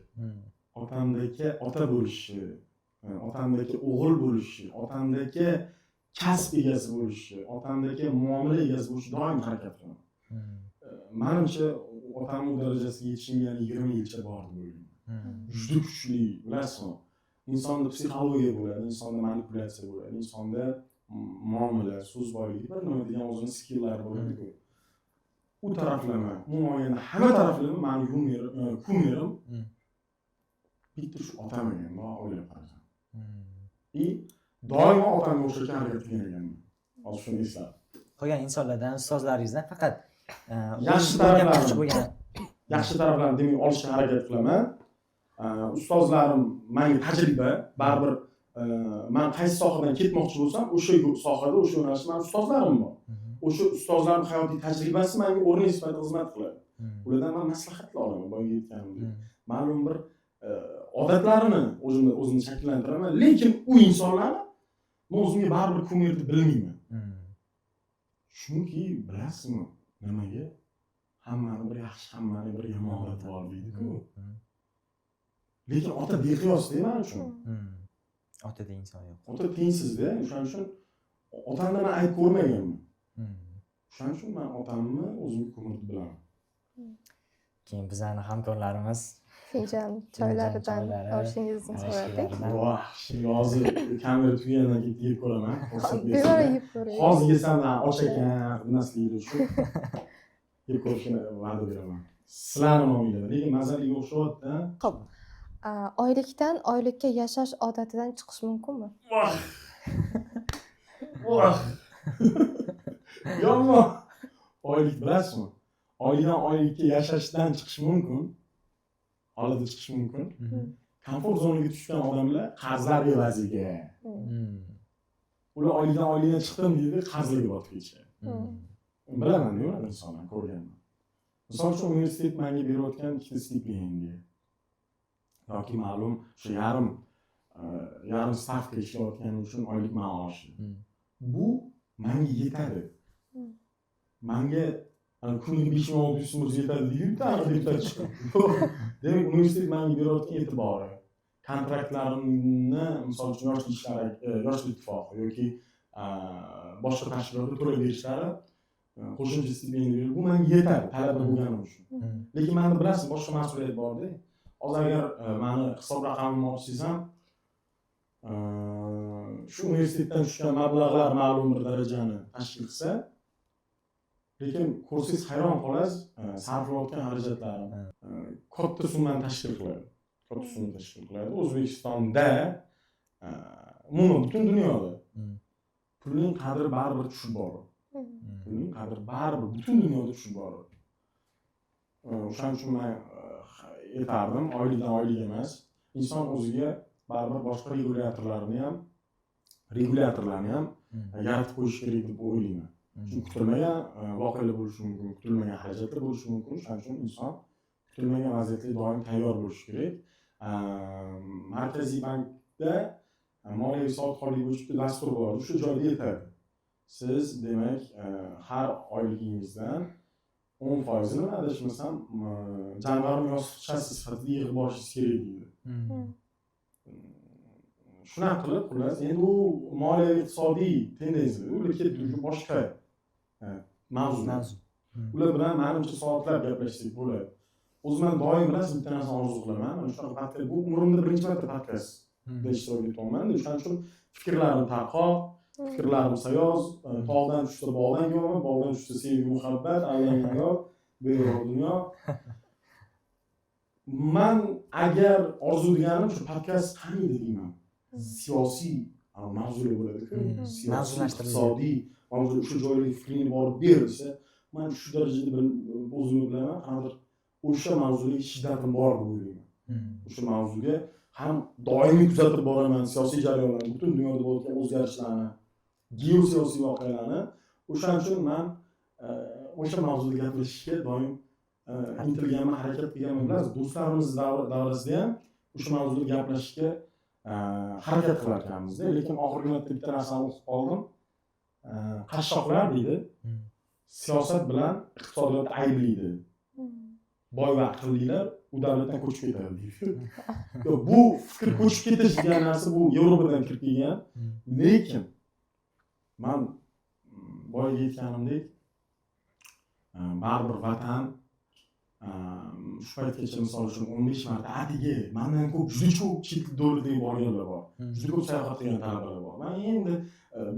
otamdagi ota bo'lishi, otamdagi o'g'il bo'lishi, otamdagi kasb egasi bo'lishi, otamdagi muomala egasi bo'lishi doim harakat qilaman. Menimcha otamning darajasiga yetishimga 20 yilcha bor deb o'ylayman. Juda kuchli, bilasizmi? Insonda psixologiya bo'ladi, insonda manipulyatsiya bo'ladi, insonda muomala, so'z boyligi, bir nima degan o'zining skillari bo'ladi-ku. U taraflama, umuman olganda hamma taraflama meni kumirim bitta shu otam ekan, men o'ylab qarasam. Doimo otamga o'xshashga harakat qilgan ekanman. Hozir shuni eslab. Qolgan insonlardan, ustozlaringizdan faqat yaxshi taraflarni demak olishga harakat qilaman. Ustozlarim menga tajriba, baribir men qaysi sohadan ketmoqchi bo'lsam, o'sha sohada, o'sha yo'nalishda men ustozlarim bor. O'sha ustozlarning hayotiy tajribasi menga o'rnak sifatida xizmat qiladi. Ulardan men maslahatlar olaman, boyagi aytganimdek. Ma'lum bir odatlarini o'zimni shakllantiraman, lekin u insonlarni men o'zimga baribir kumir deb bilmayman. Chunki bilasizmi, nimaga? Hammani bir yaxshi, hammani bir yomon odati bor deydi-ku. Lekin ota beqiyos-da men uchun. Otada inson yo'q. Ota tengsiz-da, o'shaning uchun otamni men ayb ko'rmaganman. O'shaning uchun men otamni o'zimga kumir deb bilaman. Keyin bizlarning hamkorlarimiz finjon choylaridan olishingizni so'radik. Voh, hozir kamera tugagandan keyin yeb ko'raman. Bevara yeb ko'ring. Hozir yesam och ekan, bilmasligim shu. Yeb ko'rishni va'da beraman. Sizlarning nomingizda, lekin mazaliga o'xshayapti. Xo'p. Oylikdan oylikka yashash odatidan chiqish mumkinmi? Voh. Yo'qmi? Oylik bilasizmi? Oylikdan oylikka yashashdan chiqish mumkin. Oladi chiqish mumkin. Komfort zonaga tushgan odamlar qarzlar evaziga. Ular oylikdan oylikdan chiqdim deydi, qarzlarga botib ketishadi. Bilaman-ku, insonlarni ko'rganman. Misol uchun universitet menga berayotgan ikkita stipendiya yoki ma'lum shu yarim stavka ishlayotganim uchun oylik maoshi. Bu menga yetadi. Menga kuniga 5600 so'm yetadi deydi, deputat chiqib. Demak, universitet menga berayotgan e'tibori, kontraktlarimni, misol uchun yoshlik ittifoqi yoki boshqa tashkilotlar to'lab berishlari, qo'shimcha stipendiya bu menga yetadi talaba bo'lganim uchun. Lekin meni bilasiz, boshqa mas'uliyat bor-da. Hozir agar meni hisob raqamimni olsangiz ham, shu universitetdan tushgan mablag'lar ma'lum bir darajani tashkil qilsa, lekin ko'rsangiz hayron qolasiz, sarflayotgan xarajatlarim katta summani tashkil qiladi. O'zbekistonda, umuman butun dunyoda pulning qadri baribir tushib boradi. Pulning qadri baribir butun dunyoda tushib boradi. O'shaning uchun men aytardim, oylikdan oylik emas, inson o'ziga baribir boshqa regulyatorlarni ham yaratib qo'yish kerak deb o'ylayman. Chunki kutilmagan voqealar bo'lishi mumkin, kutilmagan xarajatlar bo'lishi mumkin. Shuning uchun inson kutilmagan vaziyatga doim tayyor bo'lishi kerak. Markaziy bankda moliyaviy savodxonlik bo'yicha dastur bor. Shu joyda aytadi. Siz demak har oyligingizdan 10%ni adashmasam jamg'arma yostiqchasi sifatida yig'ib borishingiz kerak deydi. Shunaqa qilib, xullas, endi u moliyaviy iqtisodiy tendensiya, ular ketdi boshqa mavzu. Ular bilan menimcha soatlab gaplashsak bo'ladi. O'zim doim bilan bitta narsani orzu qilaman. Mana shunaqa podkast bu umrimda birinchi marta podkastda ishtirok etyapman. O'shaning uchun fikrlarim tarqoq, fikrlarim sayoz, tog'dan tushsa bog'dan yo'qmi, bog'dan tushsa sevgi muhabbat, allangan yo'q, beyor dunyo. Men agar orzu deganim shu podkast qaniydi deyman. Siyosiy mavzular bo'ladi-ku, siyosiy, iqtisodiy mavzu shu joyga fikrini borib ber desa, men shu darajada o'zimni bilaman, qanaqadir o'sha mavzuga shiddatim bor deb o'ylayman. O'sha mavzuga ham doimiy kuzatib boraman siyosiy jarayonlarni, butun dunyoda bo'layotgan o'zgarishlarni, geosiyosiy voqealarni. O'shaning uchun men o'sha mavzuda gapirishga doim intilganman, harakat qilganman. Bilasiz, do'stlarimiz davrasida ham o'sha mavzuda gaplashishga harakat qilar ekanmiz-da, lekin oxirgi marta bitta narsani o'qib qoldim. Qashshoqlar deydi, siyosat bilan iqtisodiyotni ayblaydi. Boy va aqllilar u davlatdan ko'chib ketadi deydi. Bu fikr ko'chib ketish degan narsa bu Yevropadan kirib kelgan, lekin men boyga aytganimdek, baribir vatan shu paytgacha misol uchun 15 marta atigi mendan ko'p juda ko'p chet davlatlarga borganlar bor. Juda ko'p sayohat qilgan talabalar bor. Men endi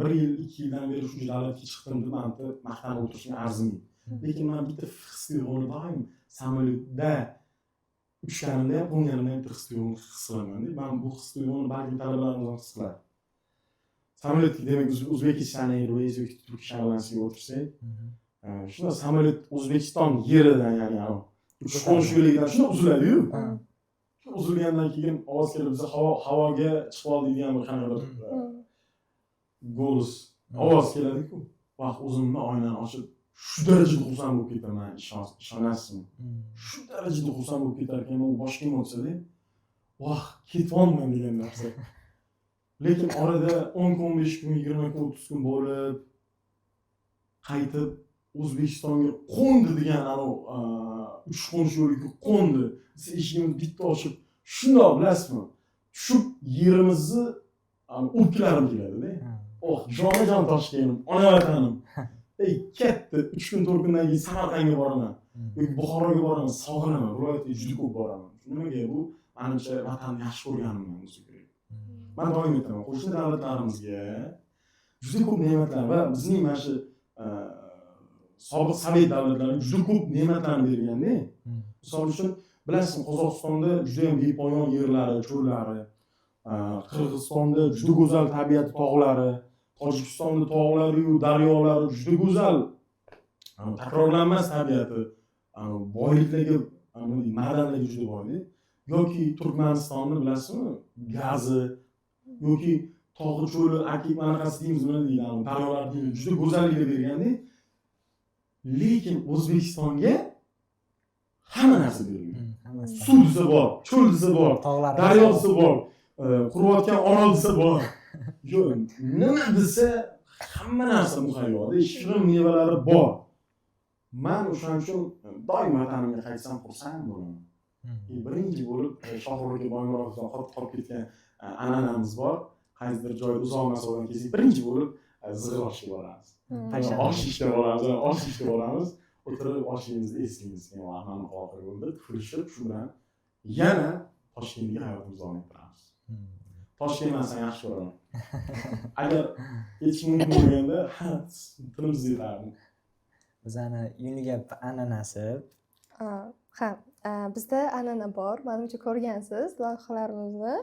1 yil, 2 yildan beri shu davlatga chiqdim deb maqtanib o'tirishga arzimaydi. Lekin men bitta his-tuyg'uni doim samolyotda uchganimda ham, qo'nganimda ham his-tuyg'uni his qilaman. Men bu his-tuyg'uni balki talabalarimiz ham his qiladi. Samolyotga demak Uzbekistan Airways yoki Turkish Airlines'ga o'tirsak, shunda samolyot O'zbekiston yeridan, ya'ni uchish-qo'nish yo'lidan shunda uziladi-yu. Uzilgandan keyin ovoz kelib biz havoga chiqib oldik degan bir qanaqadir go'lis ovoz keladi-ku. Vaqt o'zimni oynani ochib shu darajada xursand bo'lib ketaman, ishonasizmi? Shu darajada xursand bo'lib ketar ekanman, u boshqa kim bo'lsa-da, voh, ketyapman degan narsa. Lekin orada 10 kun, 15 kun, 20 kun, 30 kun bo'lib qaytib O'zbekistonga qo'ndi degan uchish-qo'nish yo'liga qo'ndi. Siz eshigimizni bitta ochib, shundoq bilasizmi? Tushib yerimizni o'pkilarim keladi-da. Oh, jonajon Toshkent, ona vatanim. Katta 3 kun, 4 kundan keyin Samarqandga boraman. Yoki Buxoroga boraman, sog'inaman. Viloyatga juda ko'p boraman. Nimaga bu? Menimcha vatanni yaxshi ko'rganimdan bo'lsa kerak. Men doim aytaman, qo'shni davlatlarimizga juda ko'p ne'matlar va bizning mana shu sobiq Sovet davlatlariga juda ko'p ne'matlarni berganda. Misol uchun, bilasizmi, Qozog'istonda juda ham bepoyon yerlari, cho'llari, Qirg'izistonda juda go'zal tabiat tog'lari, Tojikistonda tog'lari yu daryolari juda go'zal, takrorlanmas tabiati, boyliklarga, madanlarga juda boy. Yoki Turkmanistonni bilasizmi, gazi yoki tog'i cho'li, akik manaqasi deymiz, nima deydi, daryolar deydi, juda go'zalliklar berganda, lekin O'zbekistonga hamma narsa berilgan. Suv desa bor, cho'l desa bor, daryo desa bor, quriyotgan orol desa bor. Yo'q, nima desa hamma narsa muhayyoda, shirin mevalari bor. Men o'shaning uchun doim vatanimga qaytsam xursand bo'laman. Birinchi bo'lib Shohruxga Boymurodovdan qolib ketgan an'anamiz bor. Qaysidir joyda uzoq masofadan kelsak, birinchi bo'lib Zig'ir boramiz. Osh ishga boramiz. O'tirib oshimizni eslaymiz. Mana oxirgi bo'ldi, tuflishib, shu bilan yana Toshkentga hayotimizni davom ettiramiz. Toshkentni yaxshi ko'raman. Agar hech mumkin bo'lganda, tilimizni yetardim. Bizani Unigap an'anasi. Ha, bizda an'ana bor. Menimcha ko'rgansiz loyihalarimizni.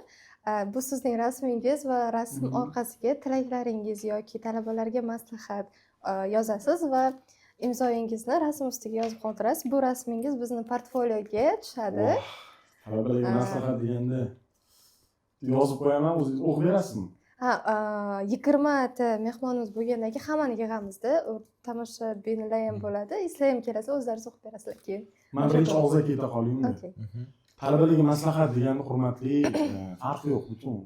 Bu sizning rasmingiz va rasm orqasiga tilaklaringiz yoki talabalarga maslahat yozasiz va imzoyingizni rasm ustiga yozib qoldirasiz. Bu rasmingiz bizni portfolioga tushadi. Talabalarga maslahat deganda yozib qo'yaman, o'zingiz o'qib berasizmi? Ha, 20 ta mehmonimiz bo'lgandan keyin hammani yig'amizda. Tomoshabinlar ham bo'ladi. Sizlar ham kelasiz, o'zlaringiz o'qib berasizlar keyin. Men birinchi og'zga keta qolaymi? Talabalarga maslahat deganda, hurmatli, farqi yo'q, butun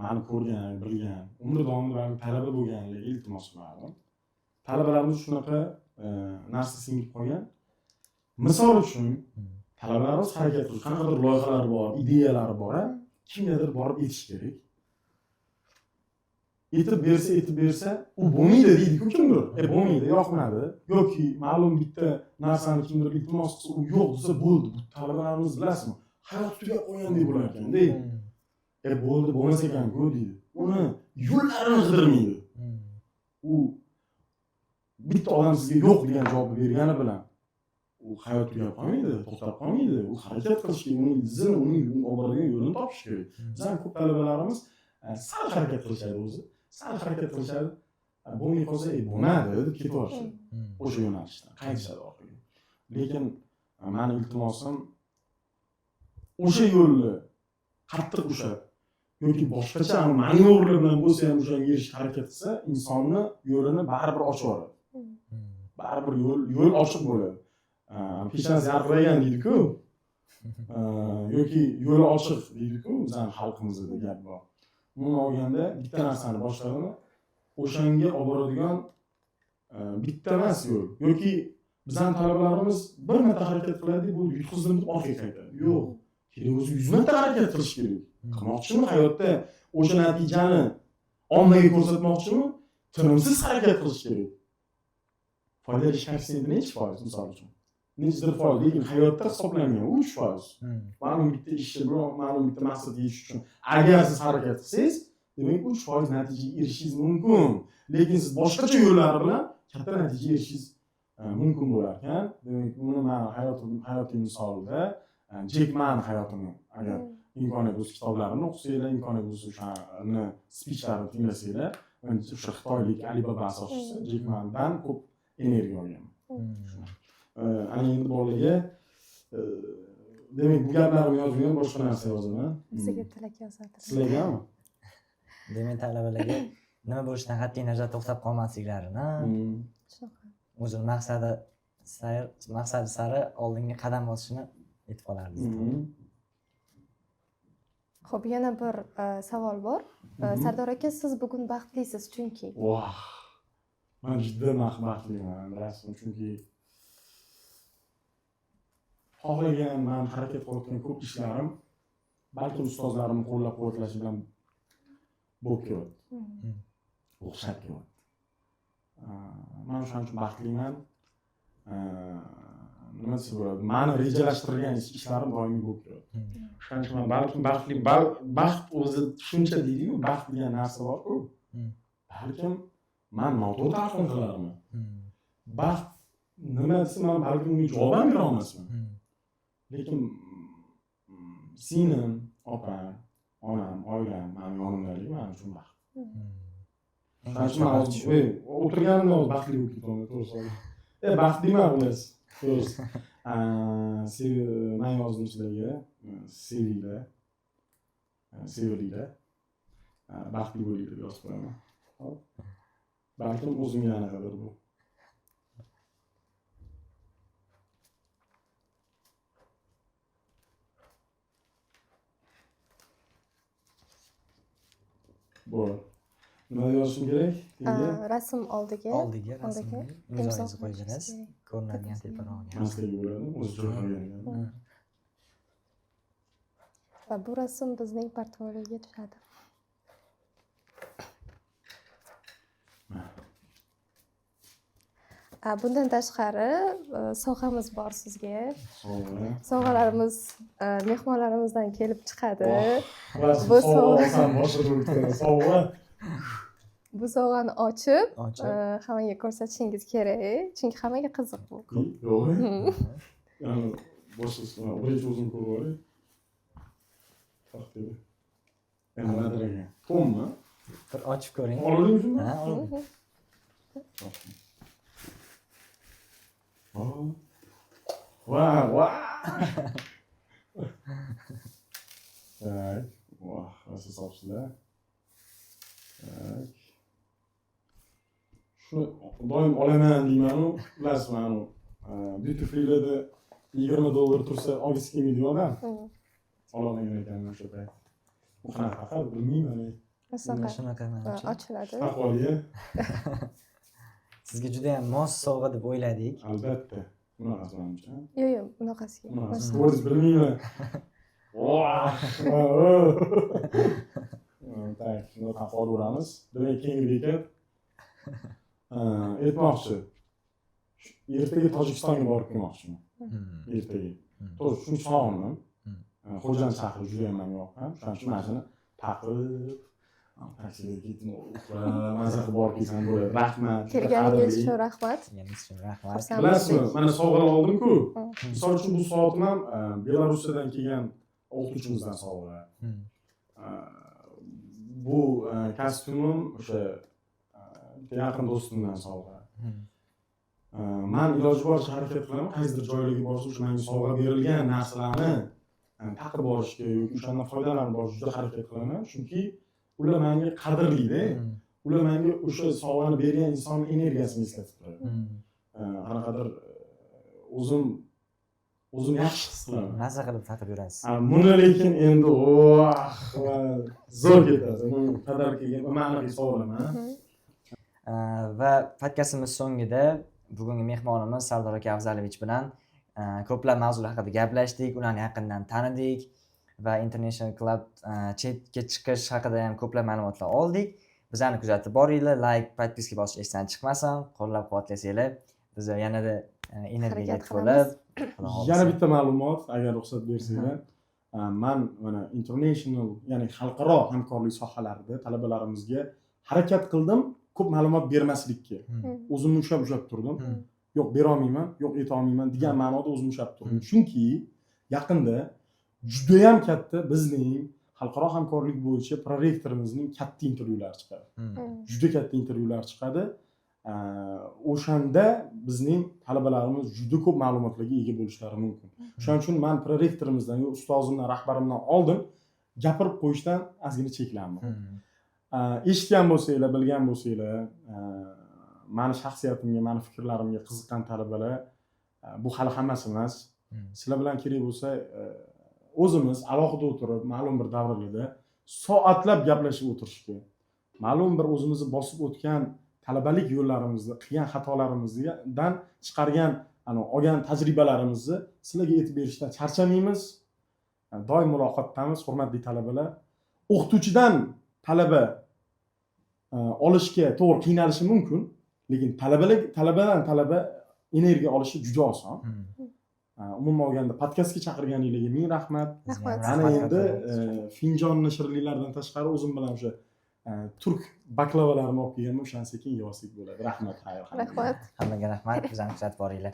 meni ko'rgan, bilgan, umr davomida talaba bo'lganlarga iltimos qilardim. Talabalarimiz shunaqa narsa singib qolgan. Misol uchun talabalarimiz harakat qilish, qanaqadir loyihalari bor, ideyalari bor, kimgadir borib aytish kerak. Aytib bersa, u bo'lmaydi deydi-ku kimdir. Bo'lmaydi, yoqmadi yoki ma'lum bitta narsani kimdir iltimos qilsa, u yo'q desa bo'ldi. Bu talabalarimiz bilasizmi? Hayot tugab qolgan deb bo'lar ekan, deydi. Bo'ldi, bo'lmas ekan-ku deydi. Uni yo'llarini qidirmaydi. U bitta odam sizga yo'q degan javobni bergani bilan u hayot tugab qolmaydi, to'xtab qolmaydi. U harakat qilish kerak, uning izini, uning olib boradigan yo'lini topish kerak. Bizning ko'p talabalarimiz sal harakat qilishadi o'zi. Sal harakat qilishadi. Bo'lmay qolsa, bo'lmadi deb ketaverishadi. O'sha yo'nalishdan qaytishadi orqaga. Lekin meni iltimosim o'sha yo'lni qattiq ushlab yoki boshqacha manyovrlar bilan bo'lsa ham o'shanga erishishga harakat qilsa, insonni yo'lini baribir ochib yuboradi. Baribir yo'l ochiq bo'ladi. Peshonasi yarqiragan deydi-ku. Yoki yo'li ochiq deydi-ku, bizning xalqimizda gap bor. Buni olganda bitta narsani boshladimi, o'shanga olib boradigan bitta emas yo'l. Yoki bizning talabalarimiz bir marta harakat qiladi, bu yutqizdim deb orqaga qaytadi. Yo'q. Kerak o'zi 100 marta harakat qilish kerak. Qilmoqchimi hayotda o'sha natijani ommaga ko'rsatmoqchimi? Tinimsiz harakat qilish kerak. Foyda ish koeffitsiyenti nechi foiz misol uchun? Nechidir foiz, lekin hayotda hisoblangan 3%. Ma'lum bitta ishni bilan ma'lum bitta maqsadga yetish uchun agar siz harakat qilsangiz, demak 3% natijaga erishishingiz mumkin. Lekin siz boshqacha yo'llar bilan katta natijaga erishishingiz mumkin bo'lar ekan. Demak, buni men hayotiy misolida Jack Maning hayotini agar imkoniyat bo'lsa kitoblarini o'qisanglar, imkoniyat bo'lsa o'shani spichlarini tinglasanglar, men o'sha xitoylik Alibaba asoschisi Jack Madan ko'p energiya olganman. Ana endi bolalarga demak bu gaplarni yozmagan boshqa narsa yozaman. Sizga tilak yozadi. Sizlargami? Demak talabalarga nima bo'lishidan qat'iy nazar to'xtab qolmasliklarini, o'zini maqsadi sari oldinga qadam bosishini aytib qolardi. Xo'p, yana bir savol bor. Sardor aka, siz bugun baxtlisiz chunki. Voh. Men juda baxtliman, rasman, chunki xohlagan, men harakat qilayotgan ko'p ishlarim balki ustozlarimning qo'llab-quvvatlashi bilan bo'lib kelyapti. O'xshab kelyapti. Men o'shaning uchun baxtliman. Nima desa bo'ladi? Meni rejalashtirgan ishlarim doimiy bo'lib kelyapti. Shuning uchun men balkim baxt o'zi tushuncha deydi-ku, baxt degan narsa bor-ku. Balkim men noto'g'ri talqin qilarman. Baxt nima desa, men balkim unga javob ham bera olmasman. Lekin singlim, opam, onam, oilam meni yonimdaligi men uchun baxt. Shuning uchun o'tirganimda baxtli bo'lib ketaman, to'g'risi. Baxtliman xullas. To'g'risi. Men yozdim sizlarga, sevinglar, baxtli bo'linglar deb yozib qo'yaman. Balkim o'zimga anaqadir bu. Bo'ldi. Nima yozishim kerak? Rasm oldiga rasmga imzongizni qo'yingiz. Ko'rinadigan teparog'iga. Masligi bo'ladi, o'zi jo'nagani. Va bu rasm bizning portfolioga tushadi. Bundan tashqari sovg'amiz bor sizga. Sovg'alarimiz mehmonlarimizdan kelib chiqadi. Bu sovg'a Bu sovg'ani ochib hammaga ko'rsatishingiz kerak, chunki hammaga qiziq bu. Yo'q. Ya'ni boshqa birinchi o'zim ko'rib olay. Taxtida. Nimadir ekan? Tommi? Bir ochib ko'ring. Oldingizmi? Ha, oldim. Vau. Tak. Vah, nasıl sapsılar. Tak. Shuni doim olaman deyman-u, bilasizmi, duty free'larda $20 tursa olgisi kelmaydi odam. Ololmagan ekanman o'sha payt. Bu qanaqa faqat bilmayman. Shunaqa ochiladi. Ahvoliga. Sizga juda ham mos sovg'a deb o'yladik. Albatta. Bunaqasi menimcha. Yo'q, bunaqasiga. Bunaqasi. O'zingiz bilmayman. Tak, shuni ham qolaveramiz. Demak, keyingi bekat. Aytmoqchi. Ertaga Tojikistonga borib kelmoqchiman. Ertaga. To'g'ri, shuncha sog'indim. Xo'jand shahri juda ham menga yoqqan. Shuning uchun mashina taqib taksiga ketdim. Mazza qilib borib kelsam bo'ladi. Rahmat. Kelganingiz uchun rahmat. Kelganingiz uchun rahmat. Xursandman. Bilasizmi, mana sovg'alar oldim-ku. Misol uchun bu soatim ham Belorussiyadan kelgan o'qituvchimizdan sovg'a. Bu kostyumim o'sha yaqin do'stimdan sovg'a. Men iloji boricha harakat qilaman, qaysidir joylarga borsa o'sha menga sovg'a berilgan narsalarni taqib borishga yoki o'shandan foydalanib borishga juda harakat qilaman, chunki ular menga qadrlida. Ular menga o'sha sovg'ani bergan insonning energiyasini eslatib turadi. Qanaqadir o'zim yaxshi his qilaman. Mazza qilib taqib yurasiz. Buni lekin endi zo'r ketadi. Bu qadar kelgan ma'naviy sovg'aman. Va podkastimiz so'ngida bugungi mehmonimiz Sardor aka Afzalovich bilan ko'plab mavzular haqida gaplashdik, ularni yaqindan tanidik va International Club chetga chiqish haqida ham ko'plab ma'lumotlar oldik. Bizlarni kuzatib boringlar, like, podpiska bosish esdan chiqmasin, qo'llab-quvvatlasanglar, biz yanada energiyaga to'lib. Yana bitta ma'lumot, agar ruxsat bersanglar, men mana international, ya'ni xalqaro hamkorlik sohalarida talabalarimizga harakat qildim, ko'p ma'lumot bermaslikka. O'zimni ushlab turdim. Yo'q, bera olmayman, yo'q, ayta olmayman degan ma'noda o'zimni ushlab turdim. Chunki yaqinda juda ham katta bizning xalqaro hamkorlik bo'yicha prorektorimizning katta intervyulari chiqadi. Juda katta intervyular chiqadi. O'shanda bizning talabalarimiz juda ko'p ma'lumotlarga ega bo'lishlari mumkin. Shuning uchun men prorektorimizdan, ustozimdan, rahbarimdan oldin gapirib qo'yishdan ozgina cheklandim. Eshitgan bo'lsanglar, bilgan bo'lsanglar, meni shaxsiyatimga, meni fikrlarimga qiziqqan talabalar, bu hali hammasi emas. Sizlar bilan kerak bo'lsa, o'zimiz alohida o'tirib, ma'lum bir davrlarda soatlab gaplashib o'tirishga, ma'lum bir o'zimizni bosib o'tgan talabalik yo'llarimizda qilgan xatolarimizdan chiqargan, olgan tajribalarimizni sizlarga aytib berishdan charchamaymiz. Doim muloqotdamiz, hurmatli talabalar. O'qituvchidan talaba olishga to'g'ri qiynalishi mumkin, lekin talabadan talaba energiya olishi juda oson. Umuman olganda podkastga chaqirganingizga ming rahmat. Ana endi finjonni shirinliklardan tashqari o'zim bilan o'sha turk baklavalarini olib kelganman, o'shani sekin yesak bo'ladi. Rahmat, xayr. Rahmat. Hammaga rahmat, bizani kuzatib boringlar.